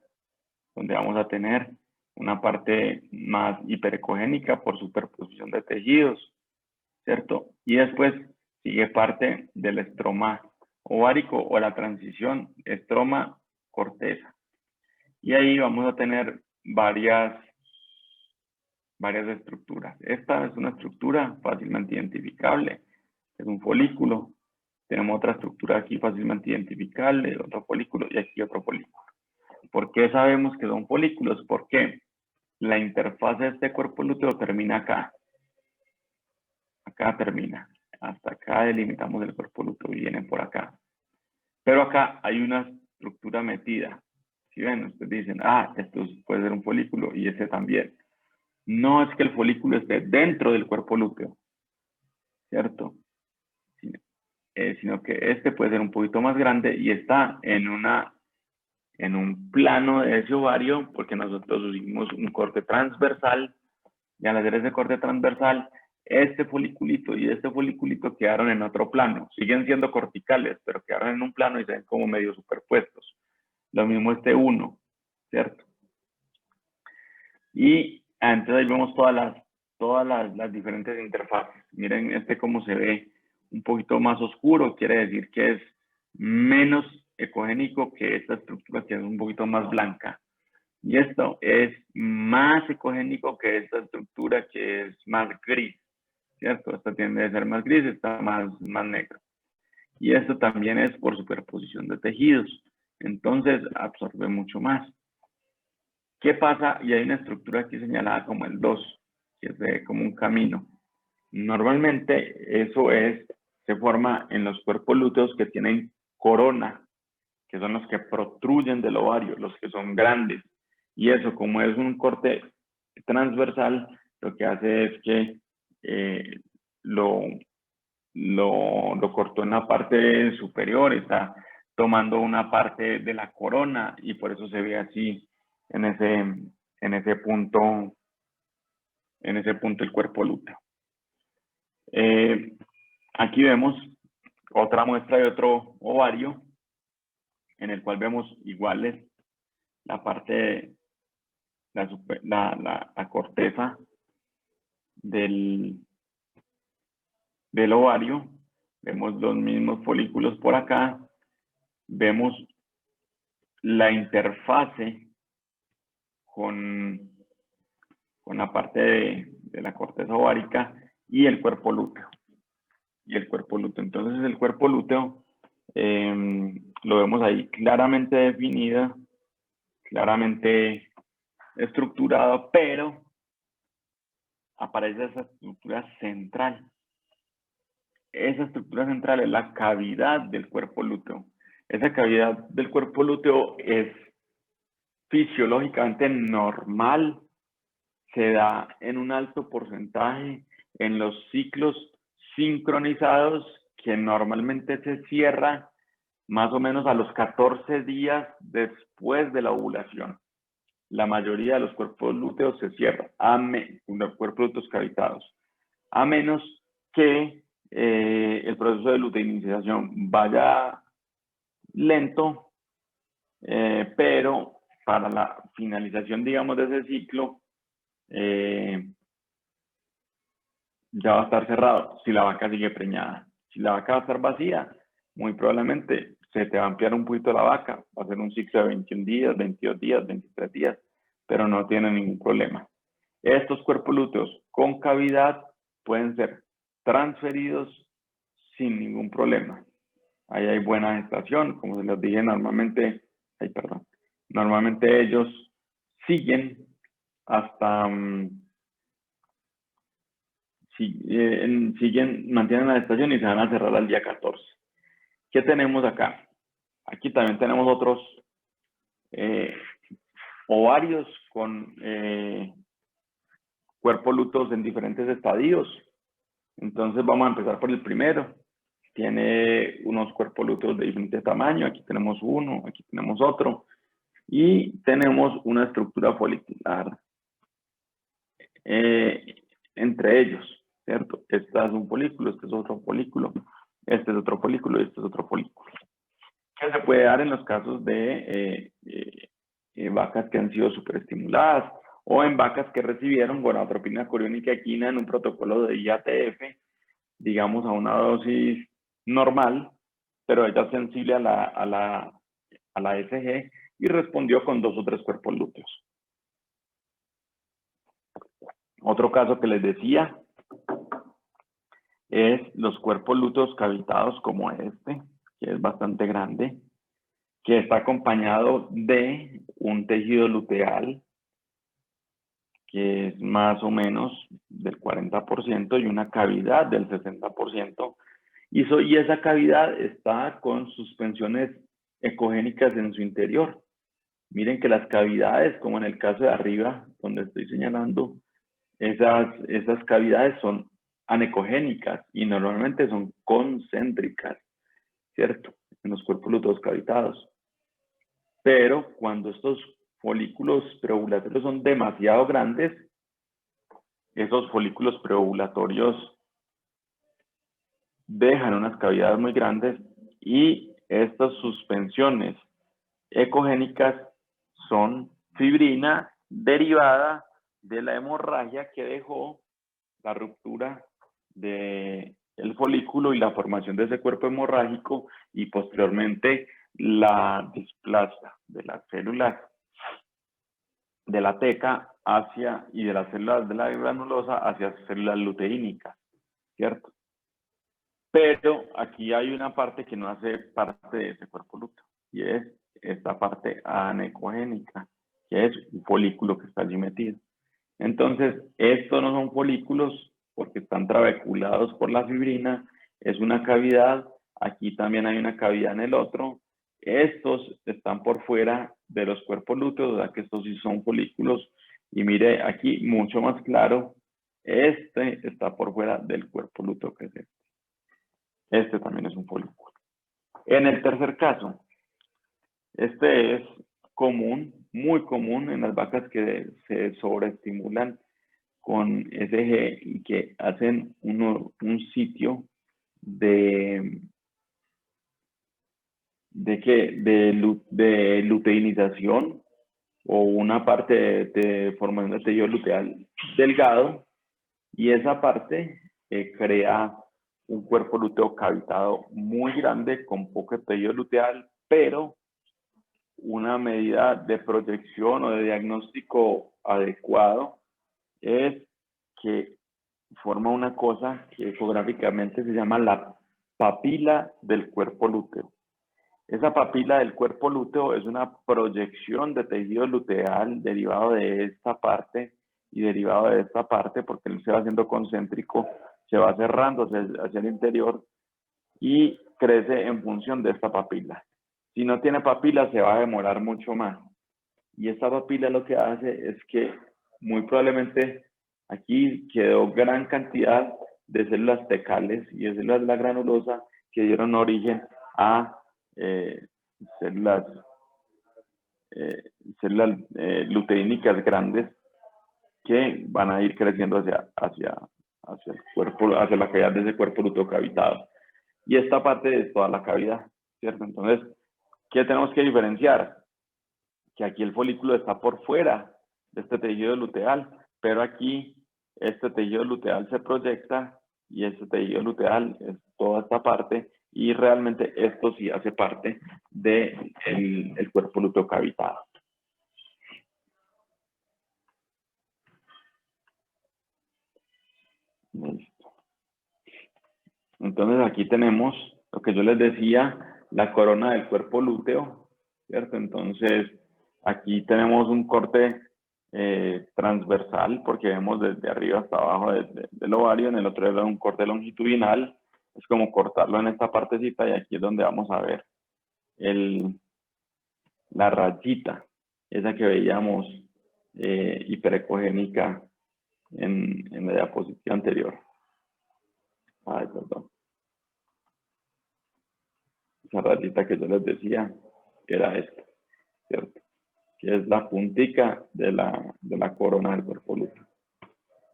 donde vamos a tener una parte más hiperecogénica por superposición de tejidos, ¿cierto? Y después sigue parte del estroma ovárico o la transición estroma-corteza. Y ahí vamos a tener varias estructuras. Esta es una estructura fácilmente identificable, es un folículo. Tenemos otra estructura aquí fácilmente identificable, otro folículo y aquí otro folículo. ¿Por qué sabemos que son folículos? Porque la interfaz de este cuerpo lúteo termina acá. Acá termina. Hasta acá delimitamos el cuerpo lúteo y vienen por acá. Pero acá hay una estructura metida. Si ven, ustedes dicen, esto puede ser un folículo y ese también. No es que el folículo esté dentro del cuerpo lúteo, ¿cierto? Sino que este puede ser un poquito más grande y está en un plano de ese ovario, porque nosotros hicimos un corte transversal, y al hacer ese corte transversal, este foliculito y este foliculito quedaron en otro plano. Siguen siendo corticales, pero quedaron en un plano y se ven como medio superpuestos. Lo mismo este 1, ¿cierto? Y entonces ahí vemos todas las diferentes interfaces. Miren este cómo se ve un poquito más oscuro, quiere decir que es menos ecogénico que esta estructura que es un poquito más blanca. Y esto es más ecogénico que esta estructura que es más gris, ¿cierto? Esta tiende a ser más gris, esta más negro. Y esto también es por superposición de tejidos. Entonces absorbe mucho más. ¿Qué pasa? Y hay una estructura aquí señalada como el 2, que es como un camino. Normalmente eso se forma en los cuerpos lúteos que tienen corona, que son los que protruyen del ovario, los que son grandes. Y eso, como es un corte transversal, lo que hace es que lo cortó en la parte superior, está tomando una parte de la corona y por eso se ve así en ese punto el cuerpo lúteo. Aquí vemos otra muestra de otro ovario en el cual vemos iguales la parte de la corteza del ovario. Vemos los mismos folículos por acá. Vemos la interfase con la parte de la corteza ovárica y el cuerpo lúteo. Entonces el cuerpo lúteo lo vemos ahí claramente definido, claramente estructurado, pero aparece esa estructura central. Esa estructura central es la cavidad del cuerpo lúteo. Esa cavidad del cuerpo lúteo es fisiológicamente normal, se da en un alto porcentaje en los ciclos sincronizados que normalmente se cierra más o menos a los 14 días después de la ovulación. La mayoría de los cuerpos lúteos se cierran, los cuerpos lúteos cavitados, a menos que el proceso de luteinización vaya lento, pero para la finalización, digamos, de ese ciclo, ya va a estar cerrado si la vaca sigue preñada. Si la vaca va a estar vacía, muy probablemente se te va a ampliar un poquito la vaca, va a ser un ciclo de 21 días, 22 días, 23 días, pero no tiene ningún problema. Estos cuerpos lúteos con cavidad pueden ser transferidos sin ningún problema. Ahí hay buena gestación, como se les dije, normalmente ellos siguen hasta, mantienen la gestación y se van a cerrar al día 14. ¿Qué tenemos acá? Aquí también tenemos otros ovarios con cuerpos lúteos en diferentes estadios. Entonces vamos a empezar por el primero. Tiene unos cuerpos lúteos de diferente tamaño. Aquí tenemos uno, aquí tenemos otro. Y tenemos una estructura folicular entre ellos, ¿cierto? Este es un folículo, este es otro folículo, este es otro folículo y este es otro folículo. ¿Qué se puede dar en los casos de vacas que han sido superestimuladas o en vacas que recibieron gonadotropina coriónica equina en un protocolo de IATF, digamos a una dosis normal, pero ella es sensible a la SG y respondió con 2 o 3 cuerpos lúteos. Otro caso que les decía es los cuerpos lúteos cavitados como este, que es bastante grande, que está acompañado de un tejido luteal que es más o menos del 40% y una cavidad del 60%. Y esa cavidad está con suspensiones ecogénicas en su interior. Miren que las cavidades, como en el caso de arriba, donde estoy señalando, esas cavidades son anecogénicas y normalmente son concéntricas, ¿cierto? En los cuerpos lúteos cavitados. Pero cuando estos folículos preovulatorios son demasiado grandes, esos folículos preovulatorios dejan unas cavidades muy grandes y estas suspensiones ecogénicas son fibrina derivada de la hemorragia que dejó la ruptura del folículo y la formación de ese cuerpo hemorrágico y posteriormente la displasia de las células de la teca y de las células de la granulosa hacia células luteínicas, ¿cierto? Pero aquí hay una parte que no hace parte de ese cuerpo lúteo y es esta parte anecogénica, que es un folículo que está allí metido. Entonces, estos no son folículos porque están trabeculados por la fibrina, es una cavidad, aquí también hay una cavidad en el otro. Estos están por fuera de los cuerpos lúteos, ¿verdad? Que estos sí son folículos. Y mire, aquí mucho más claro, este está por fuera del cuerpo lúteo, que es este. Este también es un folículo. En el tercer caso, este es común, muy común en las vacas que se sobreestimulan con SG y que hacen un sitio de luteinización o una parte de formación de tejido luteal delgado, y esa parte crea un cuerpo lúteo cavitado muy grande con poco tejido luteal, pero una medida de proyección o de diagnóstico adecuado es que forma una cosa que ecográficamente se llama la papila del cuerpo lúteo. Esa papila del cuerpo lúteo es una proyección de tejido luteal derivado de esta parte y derivado de esta parte, porque él se va haciendo concéntrico, se va cerrando hacia el interior y crece en función de esta papila. Si no tiene papila, se va a demorar mucho más. Y esta papila lo que hace es que muy probablemente aquí quedó gran cantidad de células tecales y de células de la granulosa que dieron origen a células luteínicas grandes que van a ir creciendo hacia el cuerpo, hacia la cavidad de ese cuerpo lúteo cavitado. Y esta parte es toda la cavidad, ¿cierto? Entonces, ¿qué tenemos que diferenciar? Que aquí el folículo está por fuera de este tejido luteal, pero aquí este tejido luteal se proyecta y este tejido luteal es toda esta parte y realmente esto sí hace parte del el cuerpo lúteo cavitado. Listo. Entonces aquí tenemos lo que yo les decía, la corona del cuerpo lúteo, ¿cierto? Entonces aquí tenemos un corte transversal porque vemos desde arriba hasta abajo del ovario, en el otro lado un corte longitudinal, es como cortarlo en esta partecita y aquí es donde vamos a ver la rayita, esa que veíamos hiperecogénica en la diapositiva anterior. Ay, perdón. Esa rayita que yo les decía era esta, ¿cierto? Que es la puntica de la corona del cuerpo lúteo.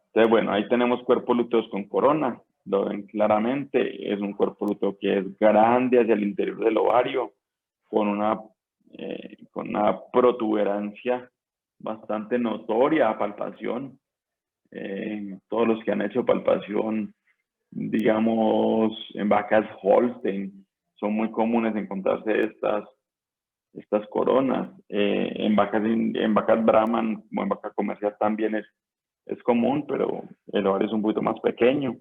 Entonces, bueno, ahí tenemos cuerpos lúteos con corona, lo ven claramente, es un cuerpo lúteo que es grande hacia el interior del ovario, con una protuberancia bastante notoria a palpación. Todos los que han hecho palpación, digamos, en vacas Holstein, son muy comunes encontrarse estas coronas. En vacas Brahman, como en vaca comercial también es común, pero el ovario es un poquito más pequeño.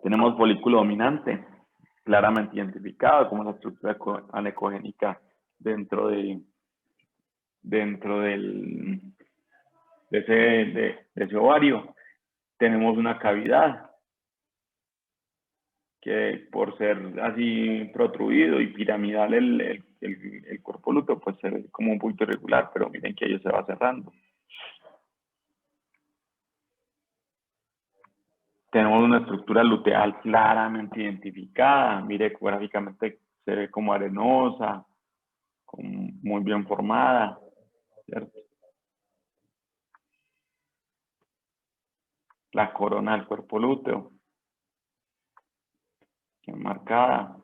Tenemos folículo dominante, claramente identificado como la estructura anecogénica dentro de ese ovario. Tenemos una cavidad que por ser así protruido y piramidal el cuerpo lúteo, pues se ve como un poquito irregular, pero miren que ello se va cerrando. Tenemos una estructura luteal claramente identificada, mire, ecográficamente se ve como arenosa, muy bien formada. ¿cierto? La corona del cuerpo lúteo, marcada,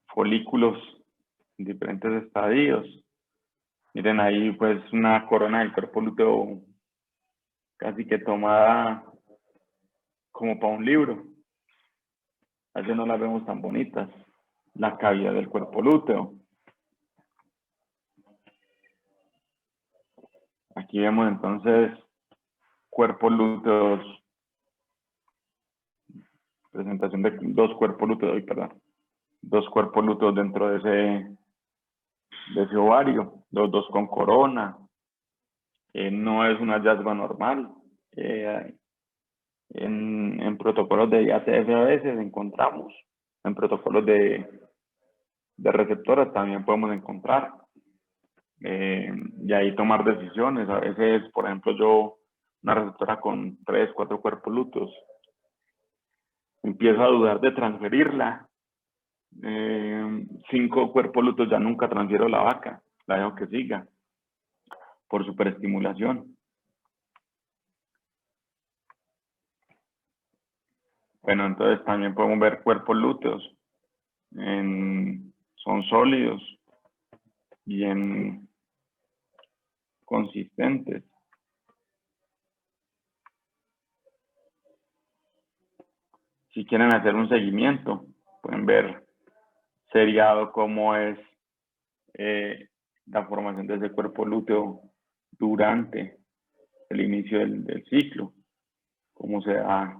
folículos en diferentes estadios. Miren ahí pues una corona del cuerpo lúteo casi que tomada como para un libro. A veces no las vemos tan bonitas. La cavidad del cuerpo lúteo. Aquí vemos entonces cuerpos lúteos, presentación de dos cuerpos lúteos, perdón, dos cuerpos lúteos dentro de ese ovario, los dos con corona. No es un hallazgo anormal. En protocolos de IATF a veces encontramos, en protocolos de receptoras también podemos encontrar. Y ahí tomar decisiones. A veces, por ejemplo, yo, una receptora con 3, 4 cuerpos lúteos, empiezo a dudar de transferirla. 5 cuerpos lúteos ya nunca transfiero la vaca, la dejo que siga por superestimulación. Bueno, entonces también podemos ver cuerpos lúteos. Son sólidos, bien consistentes. Si quieren hacer un seguimiento, pueden ver seriado cómo es la formación de ese cuerpo lúteo durante el inicio del ciclo, cómo se da,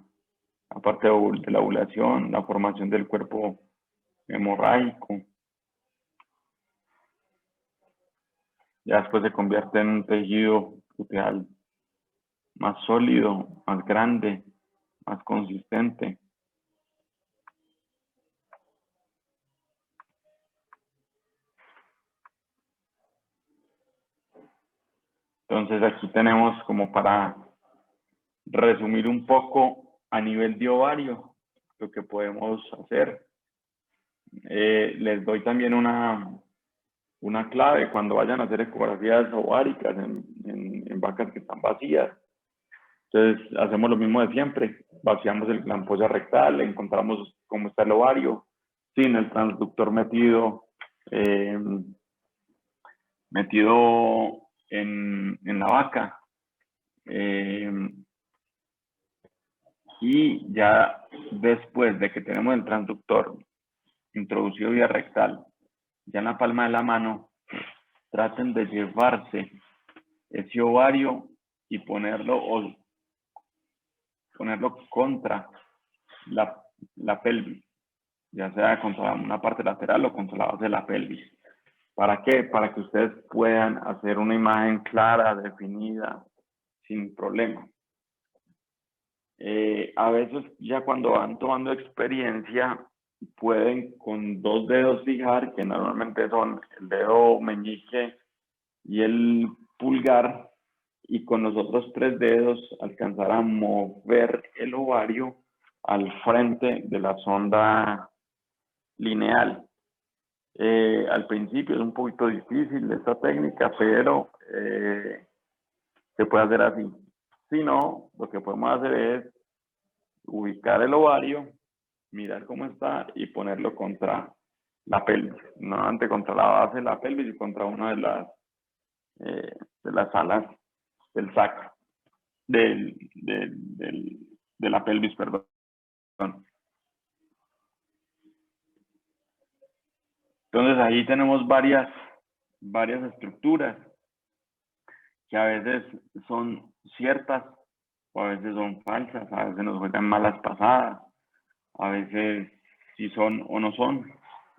aparte de la ovulación, la formación del cuerpo hemorrágico. Ya después se convierte en un tejido luteal más sólido, más grande, más consistente. Entonces aquí tenemos como para resumir un poco a nivel de ovario lo que podemos hacer. Les doy también una clave cuando vayan a hacer ecografías ováricas en vacas que están vacías. Entonces hacemos lo mismo de siempre, vaciamos la ampolla rectal, encontramos cómo está el ovario, sin el transductor metido en la vaca. Y ya después de que tenemos el transductor introducido vía rectal, ya en la palma de la mano, traten de llevarse ese ovario y ponerlo contra la pelvis, ya sea contra una parte lateral o contra la base de la pelvis. ¿Para qué? Para que ustedes puedan hacer una imagen clara, definida, sin problema. A veces ya cuando van tomando experiencia, pueden con 2 dedos fijar, que normalmente son el dedo meñique y el pulgar, y con los otros 3 dedos alcanzar a mover el ovario al frente de la sonda lineal. Al principio es un poquito difícil esta técnica, pero se puede hacer así. Si no, lo que podemos hacer es ubicar el ovario, mirar cómo está y ponerlo contra la pelvis, nuevamente contra la base de la pelvis y contra una de las alas del sacro, de la pelvis, perdón. Entonces ahí tenemos varias estructuras que a veces son ciertas o a veces son falsas, a veces nos juegan malas pasadas, a veces sí son o no son.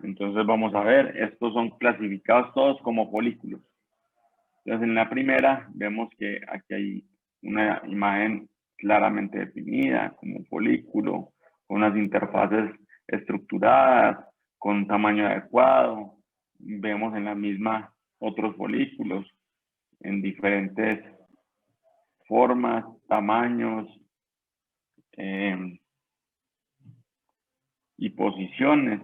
Entonces vamos a ver, estos son clasificados todos como folículos. Entonces en la primera vemos que aquí hay una imagen claramente definida como un folículo, con unas interfaces estructuradas, con un tamaño adecuado. Vemos en la misma otros folículos en diferentes formas, tamaños y posiciones.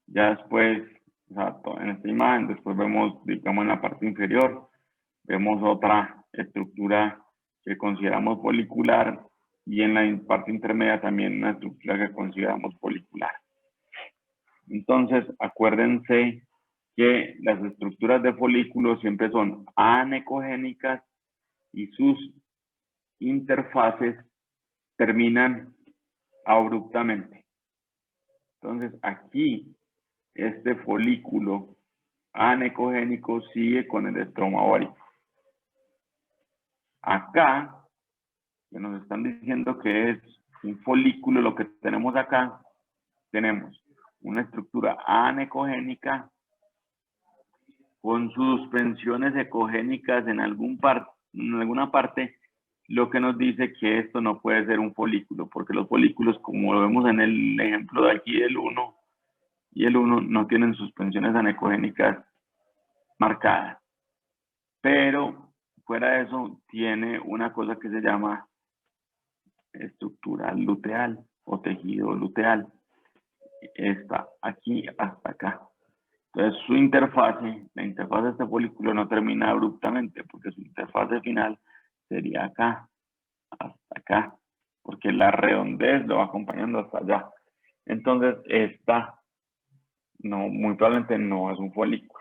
Ya después, o sea, en esta imagen, después vemos, digamos, en la parte inferior, vemos otra estructura que consideramos folicular y en la parte intermedia también una estructura que consideramos folicular. Entonces, acuérdense que las estructuras de folículos siempre son anecogénicas y sus interfaces terminan abruptamente. Entonces, aquí, este folículo anecogénico sigue con el estroma ovárico. Acá, que nos están diciendo que es un folículo, lo que tenemos acá, tenemos una estructura anecogénica con suspensiones ecogénicas en alguna parte, lo que nos dice que esto no puede ser un folículo, porque los folículos, como lo vemos en el ejemplo de aquí del 1 y el 1, no tienen suspensiones anecogénicas marcadas. Pero fuera de eso, tiene una cosa que se llama estructura luteal o tejido luteal. Está aquí hasta acá. Entonces su interfase, la interfase de este folículo no termina abruptamente porque su interfase final sería acá, hasta acá, porque la redondez lo va acompañando hasta allá. Entonces esta no, muy probablemente no es un folículo.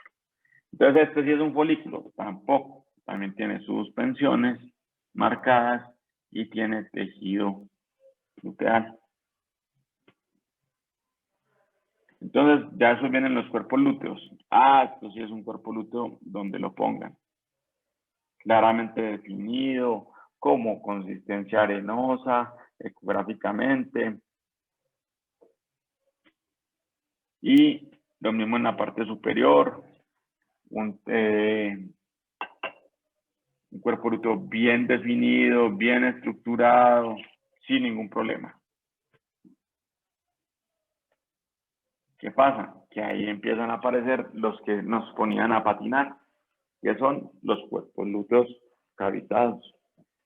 Entonces este sí es un folículo, tampoco. También tiene suspensiones marcadas y tiene tejido luteal. Entonces, ya eso vienen los cuerpos lúteos. Esto sí es un cuerpo lúteo donde lo pongan. Claramente definido, como consistencia arenosa, ecográficamente. Y lo mismo en la parte superior. Un cuerpo lúteo bien definido, bien estructurado, sin ningún problema. ¿Qué pasa? Que ahí empiezan a aparecer los que nos ponían a patinar, que son los cuerpos lúteos cavitados.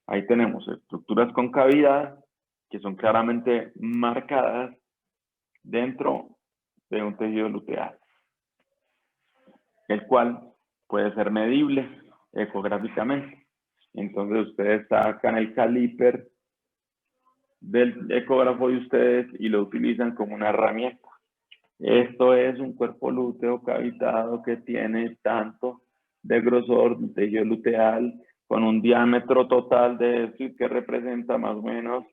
Ahí tenemos estructuras con cavidad que son claramente marcadas dentro de un tejido luteal, el cual puede ser medible ecográficamente. Entonces ustedes sacan el caliper del ecógrafo de ustedes y lo utilizan como una herramienta. Esto es un cuerpo lúteo cavitado que tiene tanto de grosor de tejido luteal con un diámetro total de esto que representa más o menos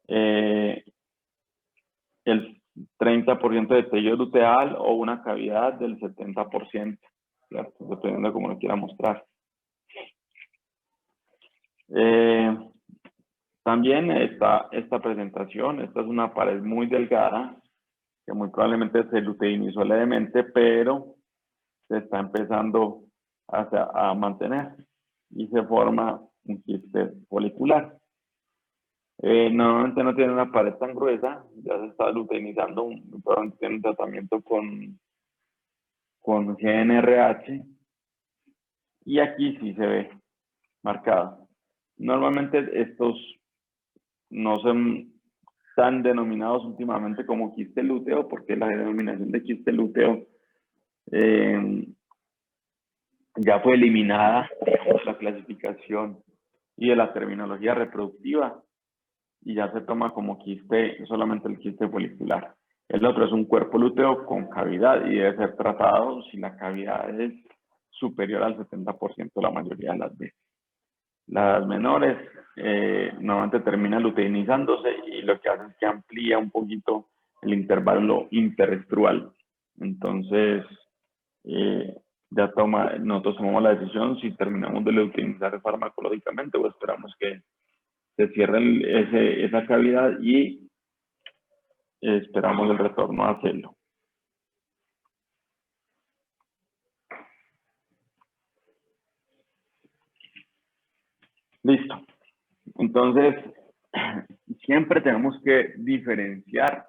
el 30% de tejido luteal o una cavidad del 70%, ¿cierto? Dependiendo de cómo lo quiera mostrar. También esta presentación, esta es una pared muy delgada, que muy probablemente se luteinizó levemente, pero se está empezando a mantener y se forma un quiste folicular. Normalmente no tiene una pared tan gruesa, ya se está luteinizando, probablemente tiene un tratamiento con GNRH y aquí sí se ve marcado. Normalmente estos no son tan denominados últimamente como quiste lúteo, porque la denominación de quiste lúteo ya fue eliminada de la clasificación y de la terminología reproductiva y ya se toma como quiste, solamente el quiste folicular. El otro es un cuerpo lúteo con cavidad y debe ser tratado si la cavidad es superior al 70% la mayoría de las veces. Las menores normalmente terminan luteinizándose y lo que hace es que amplía un poquito el intervalo interstrual. Entonces, nosotros tomamos la decisión si terminamos de luteinizar farmacológicamente o esperamos que se cierre esa cavidad y esperamos el retorno a hacerlo. Listo. Entonces, siempre tenemos que diferenciar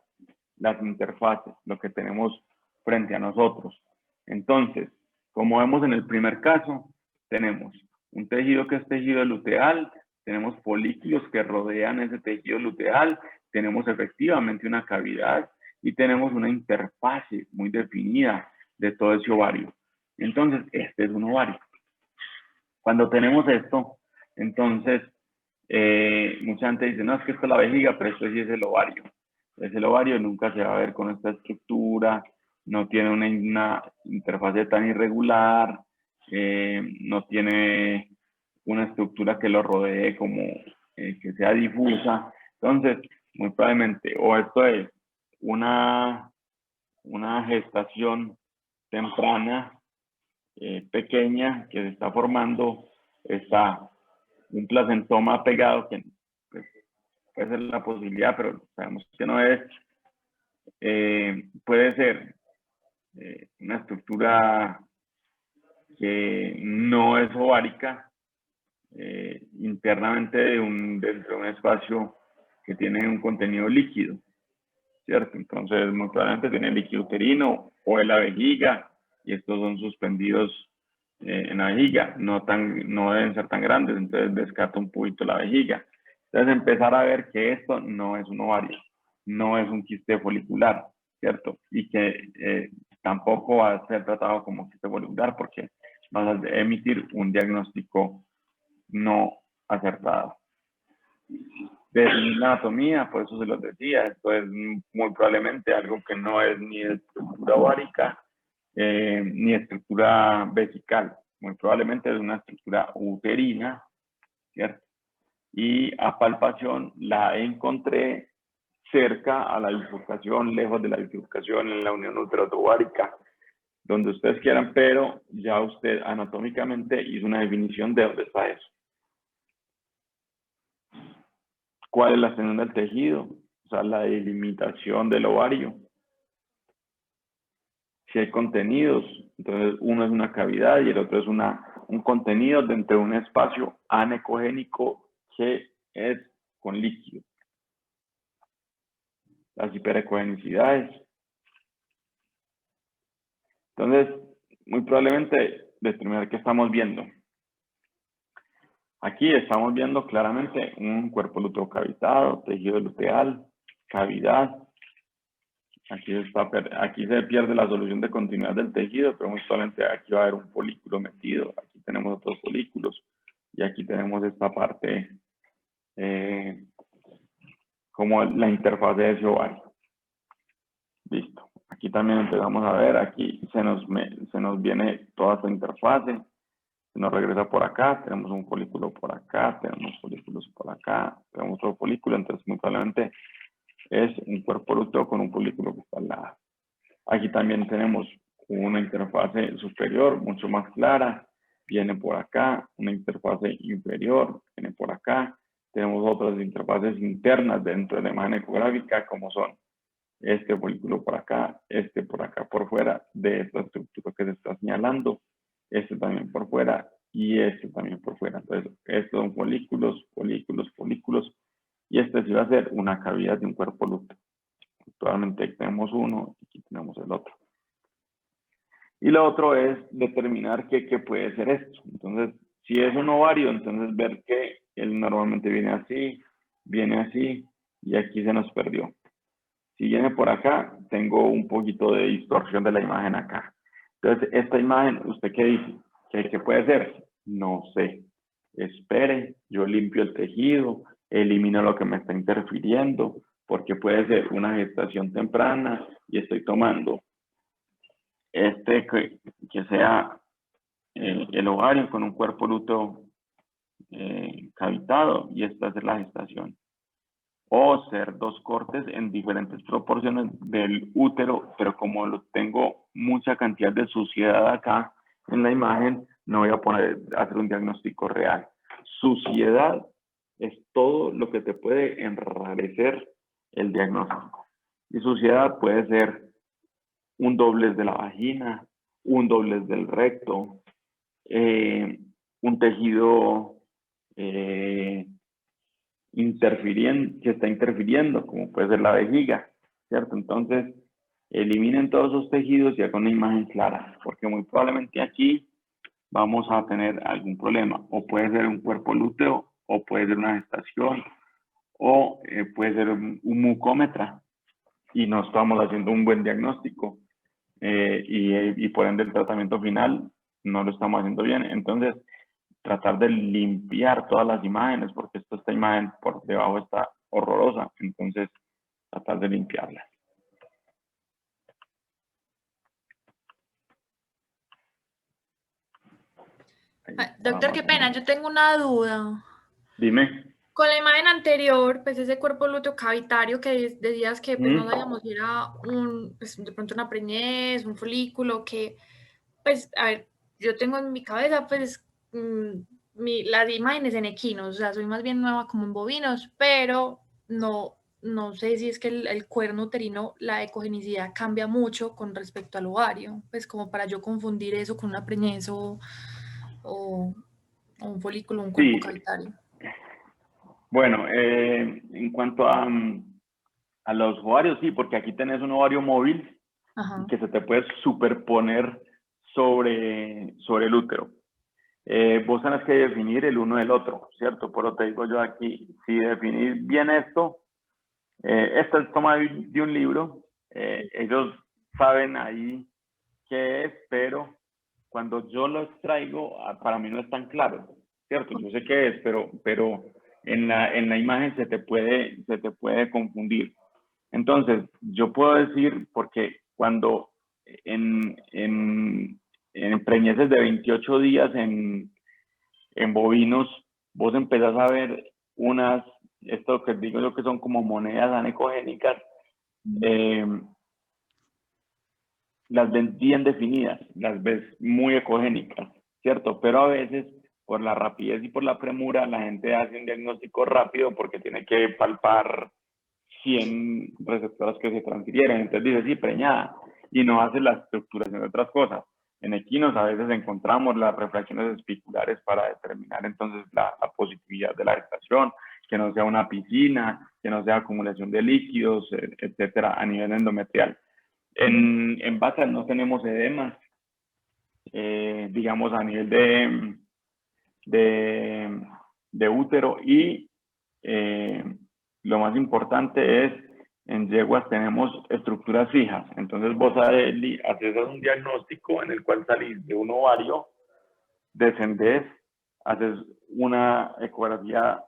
las interfaces, lo que tenemos frente a nosotros. Entonces, como vemos en el primer caso, tenemos un tejido que es tejido luteal, tenemos folículos que rodean ese tejido luteal, tenemos efectivamente una cavidad y tenemos una interfase muy definida de todo ese ovario. Entonces, este es un ovario. Cuando tenemos esto, entonces, mucha gente dice, no, es que esto es la vejiga, pero esto sí es el ovario. Entonces, el ovario nunca se va a ver con esta estructura, no tiene una interfase tan irregular, no tiene una estructura que lo rodee como que sea difusa. Entonces, muy probablemente, o esto es una gestación temprana, pequeña, que se está formando, está un placentoma pegado, que pues, puede ser la posibilidad, pero sabemos que no es. Puede ser una estructura que no es ovárica, internamente dentro de un espacio que tiene un contenido líquido, ¿cierto? Entonces, muy probablemente tiene líquido uterino o en la vejiga, y estos son suspendidos en la vejiga, no deben ser tan grandes, entonces descarta un poquito la vejiga. Entonces, empezar a ver que esto no es un ovario, no es un quiste folicular, ¿cierto? Y que tampoco va a ser tratado como quiste folicular porque vas a emitir un diagnóstico no acertado. De la anatomía, por eso se los decía, esto es muy probablemente algo que no es ni de estructura ovárica ni estructura vesical, muy probablemente es una estructura uterina, ¿cierto? Y a palpación la encontré cerca a la bifurcación, lejos de la bifurcación en la unión uterotovárica, donde ustedes quieran, pero ya usted anatómicamente hizo una definición de dónde está eso. ¿Cuál es la extensión del tejido? O sea, la delimitación del ovario. Si hay contenidos, entonces uno es una cavidad y el otro es un contenido dentro de un espacio anecogénico que es con líquido. Las hiperecogenicidades. Entonces, muy probablemente determinar qué estamos viendo. Aquí estamos viendo claramente un cuerpo lúteo cavitado, tejido luteal, cavidad. Aquí se pierde la solución de continuidad del tejido, pero muy probablemente aquí va a haber un folículo metido. Aquí tenemos otros folículos y aquí tenemos esta parte como la interfaz de ese ovario. Listo. Aquí también empezamos a ver, aquí se nos viene toda esta interfase. Se nos regresa por acá, tenemos un folículo por acá, tenemos folículos por acá, tenemos otro folículo, entonces muy probablemente es un cuerpo lúteo con un folículo que está al lado. Aquí también tenemos una interfase superior mucho más clara, viene por acá, una interfase inferior, viene por acá. Tenemos otras interfaces internas dentro de la imagen ecográfica, como son este folículo por acá por fuera de esta estructura que se está señalando, este también por fuera y este también por fuera. Entonces, estos son folículos, folículos, folículos, y este sí va a ser una cavidad de un cuerpo lúteo. Actualmente aquí tenemos uno y aquí tenemos el otro. Y lo otro es determinar qué puede ser esto. Entonces, si es un ovario, entonces ver que él normalmente viene así, y aquí se nos perdió. Si viene por acá, tengo un poquito de distorsión de la imagen acá. Entonces, esta imagen, ¿usted qué dice? ¿Qué puede ser? No sé. Espere, yo limpio el tejido, elimino lo que me está interfiriendo, porque puede ser una gestación temprana y estoy tomando que sea el ovario con un cuerpo lúteo cavitado y esta es la gestación. O ser dos cortes en diferentes proporciones del útero, pero como lo tengo mucha cantidad de suciedad acá en la imagen, no voy a poder hacer un diagnóstico real. Suciedad es todo lo que te puede enrarecer el diagnóstico. Y suciedad puede ser un doblez de la vagina, un doblez del recto, un tejido que está interfiriendo, como puede ser la vejiga, ¿cierto? Entonces, eliminen todos esos tejidos y hagan una imagen clara, porque muy probablemente aquí vamos a tener algún problema, o puede ser un cuerpo lúteo, o puede ser una gestación, o puede ser un mucómetra, y no estamos haciendo un buen diagnóstico, y por ende el tratamiento final no lo estamos haciendo bien. Entonces, tratar de limpiar todas las imágenes, porque esta imagen por debajo está horrorosa, entonces tratar de limpiarla. Doctor, qué pena, yo tengo una duda. Dime. Con la imagen anterior, pues ese cuerpo lúteo cavitario que decías que pues, no sabíamos si era pues, de pronto una preñez, un folículo, que, pues, a ver, yo tengo en mi cabeza, pues, las imágenes en equinos, o sea, soy más bien nueva como en bovinos, pero no sé si es que el cuerno uterino, la ecogenicidad cambia mucho con respecto al ovario, pues como para yo confundir eso con una preñez o un folículo, un cuerpo Sí, cavitario. bueno, en cuanto a los ovarios, sí, porque aquí tenés un ovario móvil Ajá. que se te puede superponer sobre el útero. Vos tenés que definir el uno del otro, ¿cierto? Por lo que te digo yo aquí, si definís bien esto, esta es toma de un libro, ellos saben ahí qué es, pero cuando yo lo extraigo, para mí no es tan claro, ¿cierto? Yo sé qué es, pero en la imagen se te puede confundir. Entonces, yo puedo decir, porque cuando en preñeces de 28 días en bovinos, vos empezás a ver esto que digo yo que son como monedas anecogénicas, las ves bien definidas, las ves muy ecogénicas, ¿cierto? Pero a veces, por la rapidez y por la premura, la gente hace un diagnóstico rápido porque tiene que palpar 100 receptoras que se transfirieron. Entonces dice, sí, preñada, y no hace la estructuración de otras cosas. En equinos a veces encontramos las refracciones espiculares para determinar entonces la positividad de la gestación, que no sea una piscina, que no sea acumulación de líquidos, etcétera, a nivel endometrial. En batas no tenemos edemas, digamos, a nivel de útero, y lo más importante es, en yeguas tenemos estructuras fijas. Entonces vos haces un diagnóstico en el cual salís de un ovario, descendés, haces una ecografía,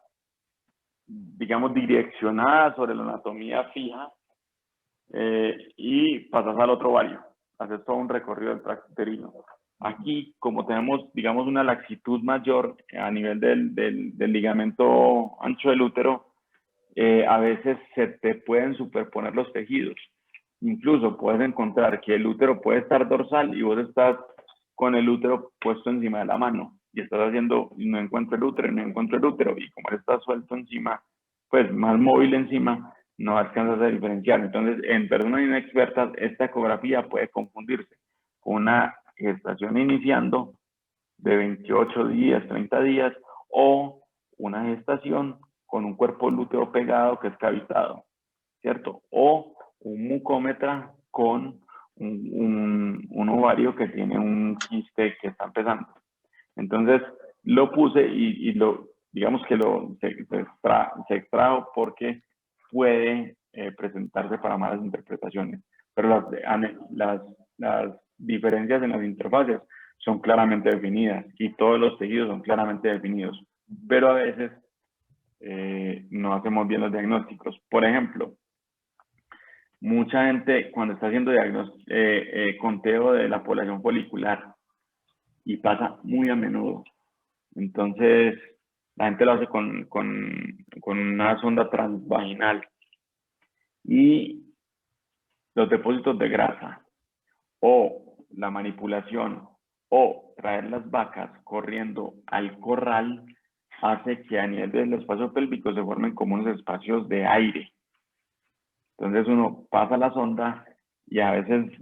digamos, direccionada sobre la anatomía fija, y pasas al otro ovario, haces todo un recorrido del tracto uterino. Aquí, como tenemos, digamos, una laxitud mayor a nivel del ligamento ancho del útero, a veces se te pueden superponer los tejidos. Incluso puedes encontrar que el útero puede estar dorsal y vos estás con el útero puesto encima de la mano y estás haciendo, no encuentro el útero, no encuentro el útero, y como él está suelto encima, pues más móvil encima, no alcanzas a diferenciar. Entonces, en personas inexpertas, esta ecografía puede confundirse con una gestación iniciando de 28 días, 30 días, o una gestación con un cuerpo lúteo pegado que es cavitado, ¿cierto? O un mucómetra con un ovario que tiene un quiste que está empezando. Entonces, lo puse digamos que se extrajo porque puede presentarse para malas interpretaciones. Pero las diferencias en las interfaces son claramente definidas y todos los tejidos son claramente definidos. Pero a veces no hacemos bien los diagnósticos. Por ejemplo, mucha gente cuando está haciendo conteo de la población folicular, y pasa muy a menudo. Entonces, la gente lo hace con una sonda transvaginal, y los depósitos de grasa o la manipulación o traer las vacas corriendo al corral hace que a nivel del espacio pélvico se formen como unos espacios de aire. Entonces uno pasa la sonda y a veces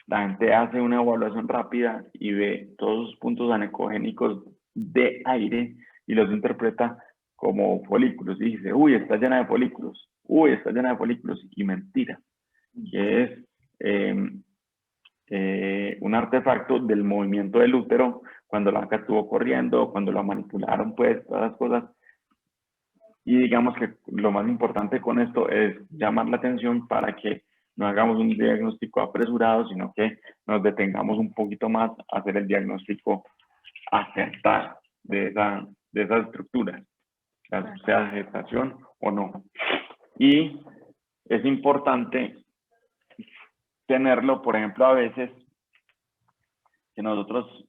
la gente hace una evaluación rápida y ve todos los puntos anecogénicos de aire y los interpreta como folículos y dice, uy, está llena de folículos, uy, está llena de folículos, y mentira, que es un artefacto del movimiento del útero cuando la vaca estuvo corriendo, cuando la manipularon, pues, todas las cosas. Y digamos que lo más importante con esto es llamar la atención para que no hagamos un diagnóstico apresurado, sino que nos detengamos un poquito más a hacer el diagnóstico acertado. de esa estructura, sea gestación o no. Y es importante tenerlo, por ejemplo, a veces que nosotros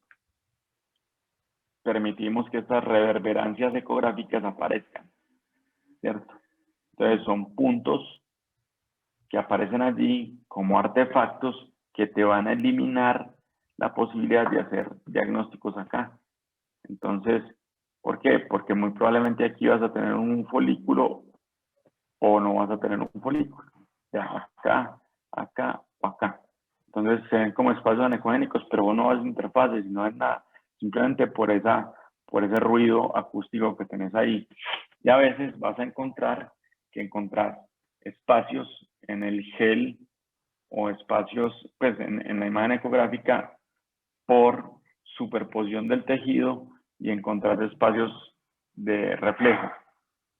permitimos que estas reverberancias ecográficas aparezcan, ¿cierto? Entonces son puntos que aparecen allí como artefactos que te van a eliminar la posibilidad de hacer diagnósticos acá. Entonces, ¿por qué? Porque muy probablemente aquí vas a tener un folículo o no vas a tener un folículo. Ya, acá, acá o acá. Entonces se ven como espacios anecogénicos, pero vos no ves interfaces, no ves nada. Simplemente por ese ruido acústico que tenés ahí. Y a veces vas a encontrar espacios en el gel o espacios pues, en la imagen ecográfica por superposición del tejido y encontrar espacios de reflejo,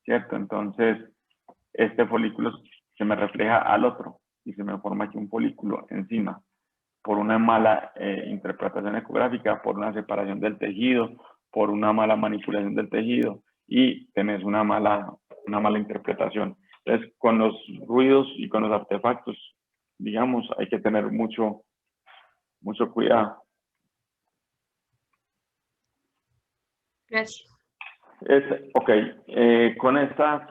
¿cierto? Entonces, este folículo se me refleja al otro y se me forma aquí un folículo encima por una mala interpretación ecográfica, por una separación del tejido, por una mala manipulación del tejido y tenés una mala interpretación. Entonces, con los ruidos y con los artefactos, digamos, hay que tener mucho cuidado. Gracias. Ok, con estas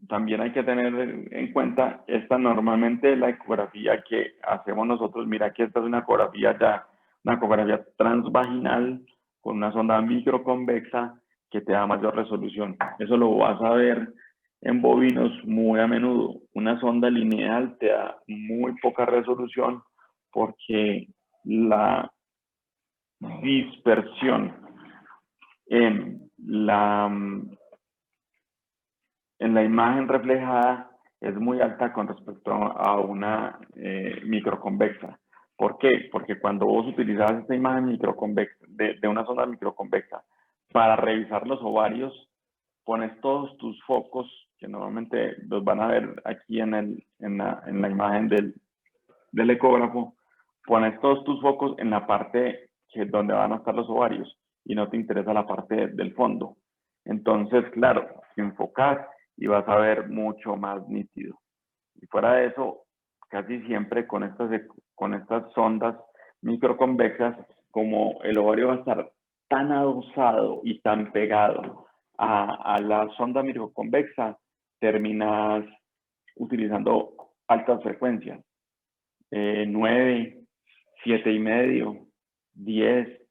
también hay que tener en cuenta, esta normalmente la ecografía que hacemos nosotros, mira que esta es una ecografía ya, una ecografía transvaginal con una sonda microconvexa que te da mayor resolución. Eso lo vas a ver en bovinos muy a menudo. Una sonda lineal te da muy poca resolución porque la dispersión en la imagen reflejada es muy alta con respecto a una microconvexa. ¿Por qué? Porque cuando vos utilizas esta imagen microconvexa, de una sonda microconvexa, para revisar los ovarios, pones todos tus focos, que normalmente los van a ver aquí en la imagen del ecógrafo, pones todos tus focos en la parte donde van a estar los ovarios y no te interesa la parte del fondo. Entonces, claro, enfocas y vas a ver mucho más nítido. Y fuera de eso, casi siempre con estas sondas microconvexas, como el ovario va a estar tan adosado y tan pegado a la sonda microconvexa, terminas utilizando altas frecuencias. 9, 7,5, 10,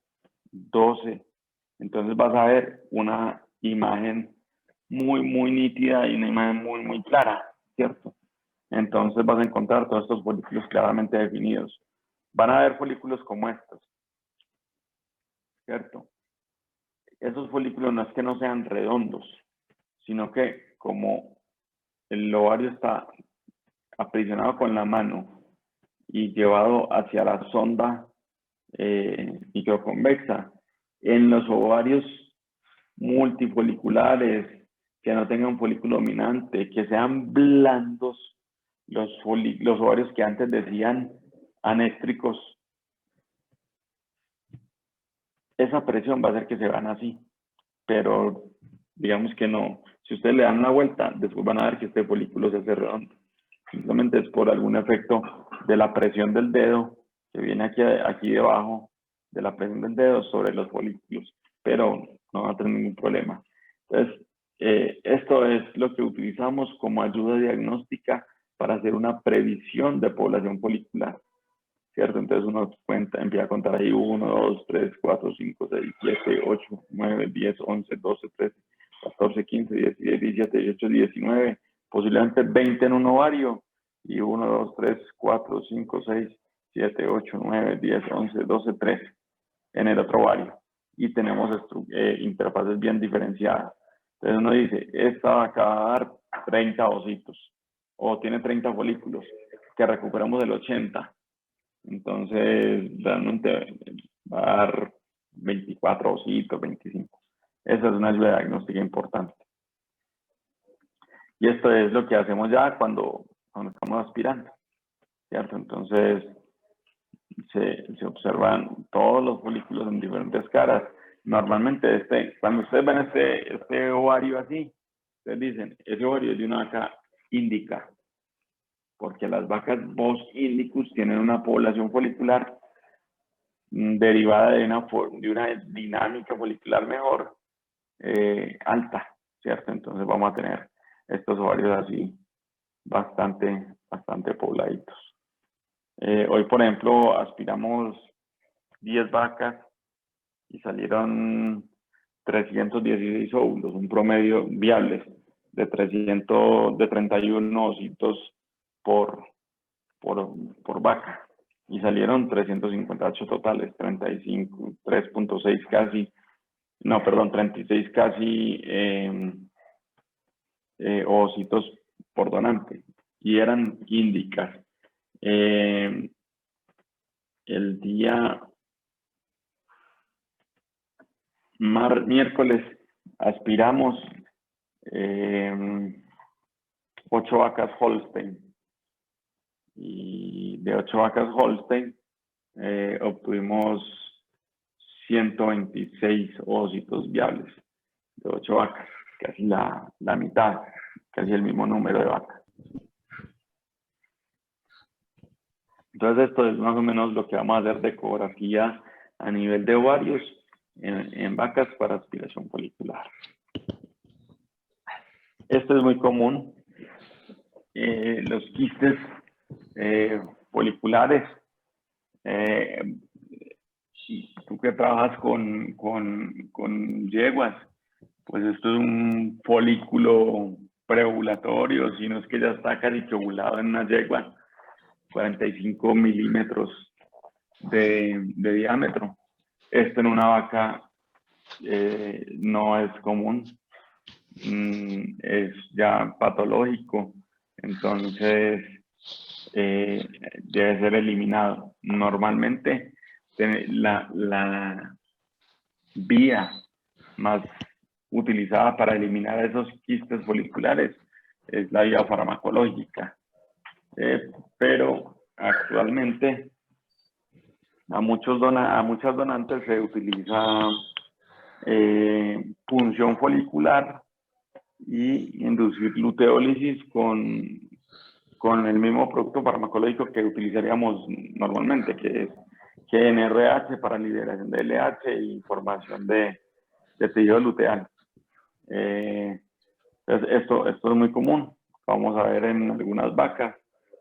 12. Entonces vas a ver una imagen muy, muy nítida y una imagen muy, muy clara, ¿cierto? Entonces vas a encontrar todos estos folículos claramente definidos. Van a haber folículos como estos, ¿cierto? Esos folículos no es que no sean redondos, sino que como el ovario está aprisionado con la mano y llevado hacia la sonda microconvexa, en los ovarios multifoliculares, que no tengan folículo dominante, que sean blandos los ovarios que antes decían anéstricos, esa presión va a hacer que se vean así, pero digamos que no. Si ustedes le dan una vuelta, después van a ver que este folículo se hace redondo. Simplemente es por algún efecto de la presión del dedo que viene aquí debajo de la presión del dedo sobre los folículos, pero no va a tener ningún problema. Entonces, esto es lo que utilizamos como ayuda diagnóstica para hacer una previsión de población folicular, ¿cierto? Entonces uno empieza a contar ahí 1, 2, 3, 4, 5, 6, 7, 8, 9, 10, 11, 12, 13, 14, 15, 16, 17, 18, 19, posiblemente 20 en un ovario, y 1, 2, 3, 4, 5, 6, 7, 8, 9, 10, 11, 12, 13 en el otro ovario. Y tenemos interfaces bien diferenciadas. Entonces uno dice, esta acaba de dar 30 ositos, o tiene 30 folículos, que recuperamos el 80. Entonces, realmente va a dar 24 ositos, 25. Esa es una ayuda diagnóstica importante. Y esto es lo que hacemos ya cuando estamos aspirando, ¿cierto? Entonces, se observan todos los folículos en diferentes caras. Normalmente cuando ustedes ven este ovario así, ustedes dicen, ese ovario es de una vaca índica, porque las vacas Bos indicus tienen una población folicular derivada de una dinámica folicular mejor, alta, ¿cierto? Entonces vamos a tener estos ovarios así bastante pobladitos. Hoy, por ejemplo, aspiramos 10 vacas y salieron 316 óvulos, un promedio viables de 31 ositos por vaca. Y salieron 358 totales, 3.6 casi, no, perdón, 36 casi ositos por donante. Y eran índicas. El día miércoles aspiramos 8 vacas Holstein. Y de 8 vacas Holstein obtuvimos 126 ósitos viables de 8 vacas, casi la mitad, casi el mismo número de vacas. Entonces esto es más o menos lo que vamos a hacer de ecografía a nivel de ovarios en vacas para aspiración folicular. Esto es muy común. Los quistes foliculares. Tú que trabajas con yeguas, pues esto es un folículo preovulatorio, si no es que ya está casi que ovulado en una yegua, 45 milímetros de diámetro. Esto en una vaca no es común, es ya patológico, entonces debe ser eliminado. Normalmente la vía más utilizada para eliminar esos quistes foliculares es la vía farmacológica, pero actualmente a muchas donantes se utiliza punción folicular y inducir luteólisis con el mismo producto farmacológico que utilizaríamos normalmente, que es GnRH para liberación de LH y formación de tejido luteal. Entonces esto es muy común. Vamos a ver en algunas vacas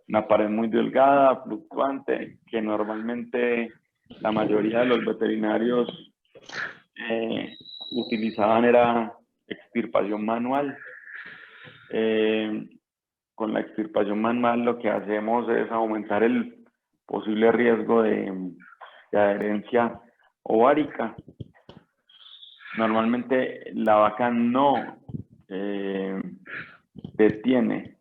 una pared muy delgada, fluctuante, que normalmente la mayoría de los veterinarios utilizaban era extirpación manual. Con la extirpación manual lo que hacemos es aumentar el posible riesgo de adherencia ovárica. Normalmente la vaca no detiene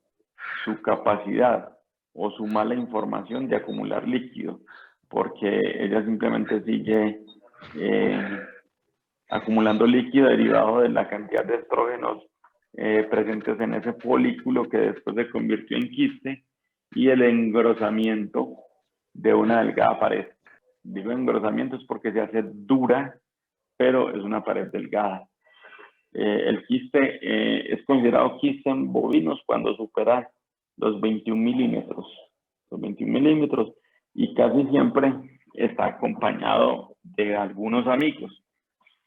su capacidad o su mala información de acumular líquido, porque ella simplemente sigue acumulando líquido derivado de la cantidad de estrógenos presentes en ese folículo que después se convirtió en quiste y el engrosamiento de una delgada pared. Digo engrosamiento es porque se hace dura, pero es una pared delgada. El quiste es considerado quiste en bovinos cuando supera los 21 milímetros. Los 21 milímetros y casi siempre está acompañado de algunos amigos.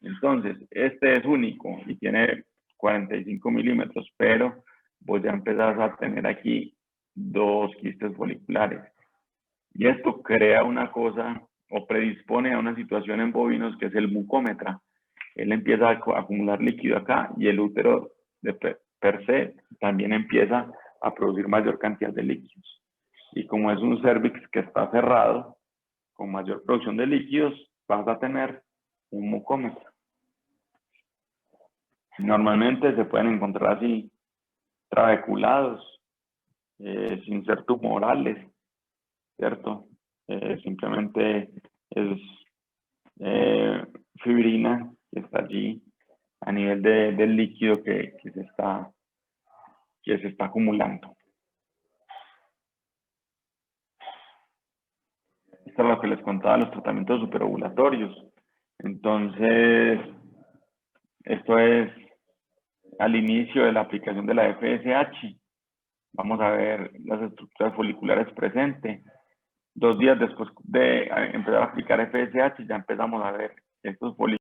Entonces, este es único y tiene 45 milímetros, pero vos ya empezás a tener aquí 2 quistes foliculares. Y esto crea una cosa o predispone a una situación en bovinos que es el mucómetra. Él empieza a acumular líquido acá y el útero de per se también empieza a producir mayor cantidad de líquidos. Y como es un cervix que está cerrado, con mayor producción de líquidos, vas a tener un mucómetro. Normalmente se pueden encontrar así trabeculados, sin ser tumorales, ¿cierto? Simplemente es fibrina que está allí a nivel del líquido que se está acumulando. Esto es lo que les contaba, los tratamientos superovulatorios. Entonces, esto es al inicio de la aplicación de la FSH. Vamos a ver las estructuras foliculares presentes. 2 días después de empezar a aplicar FSH, ya empezamos a ver estos folículos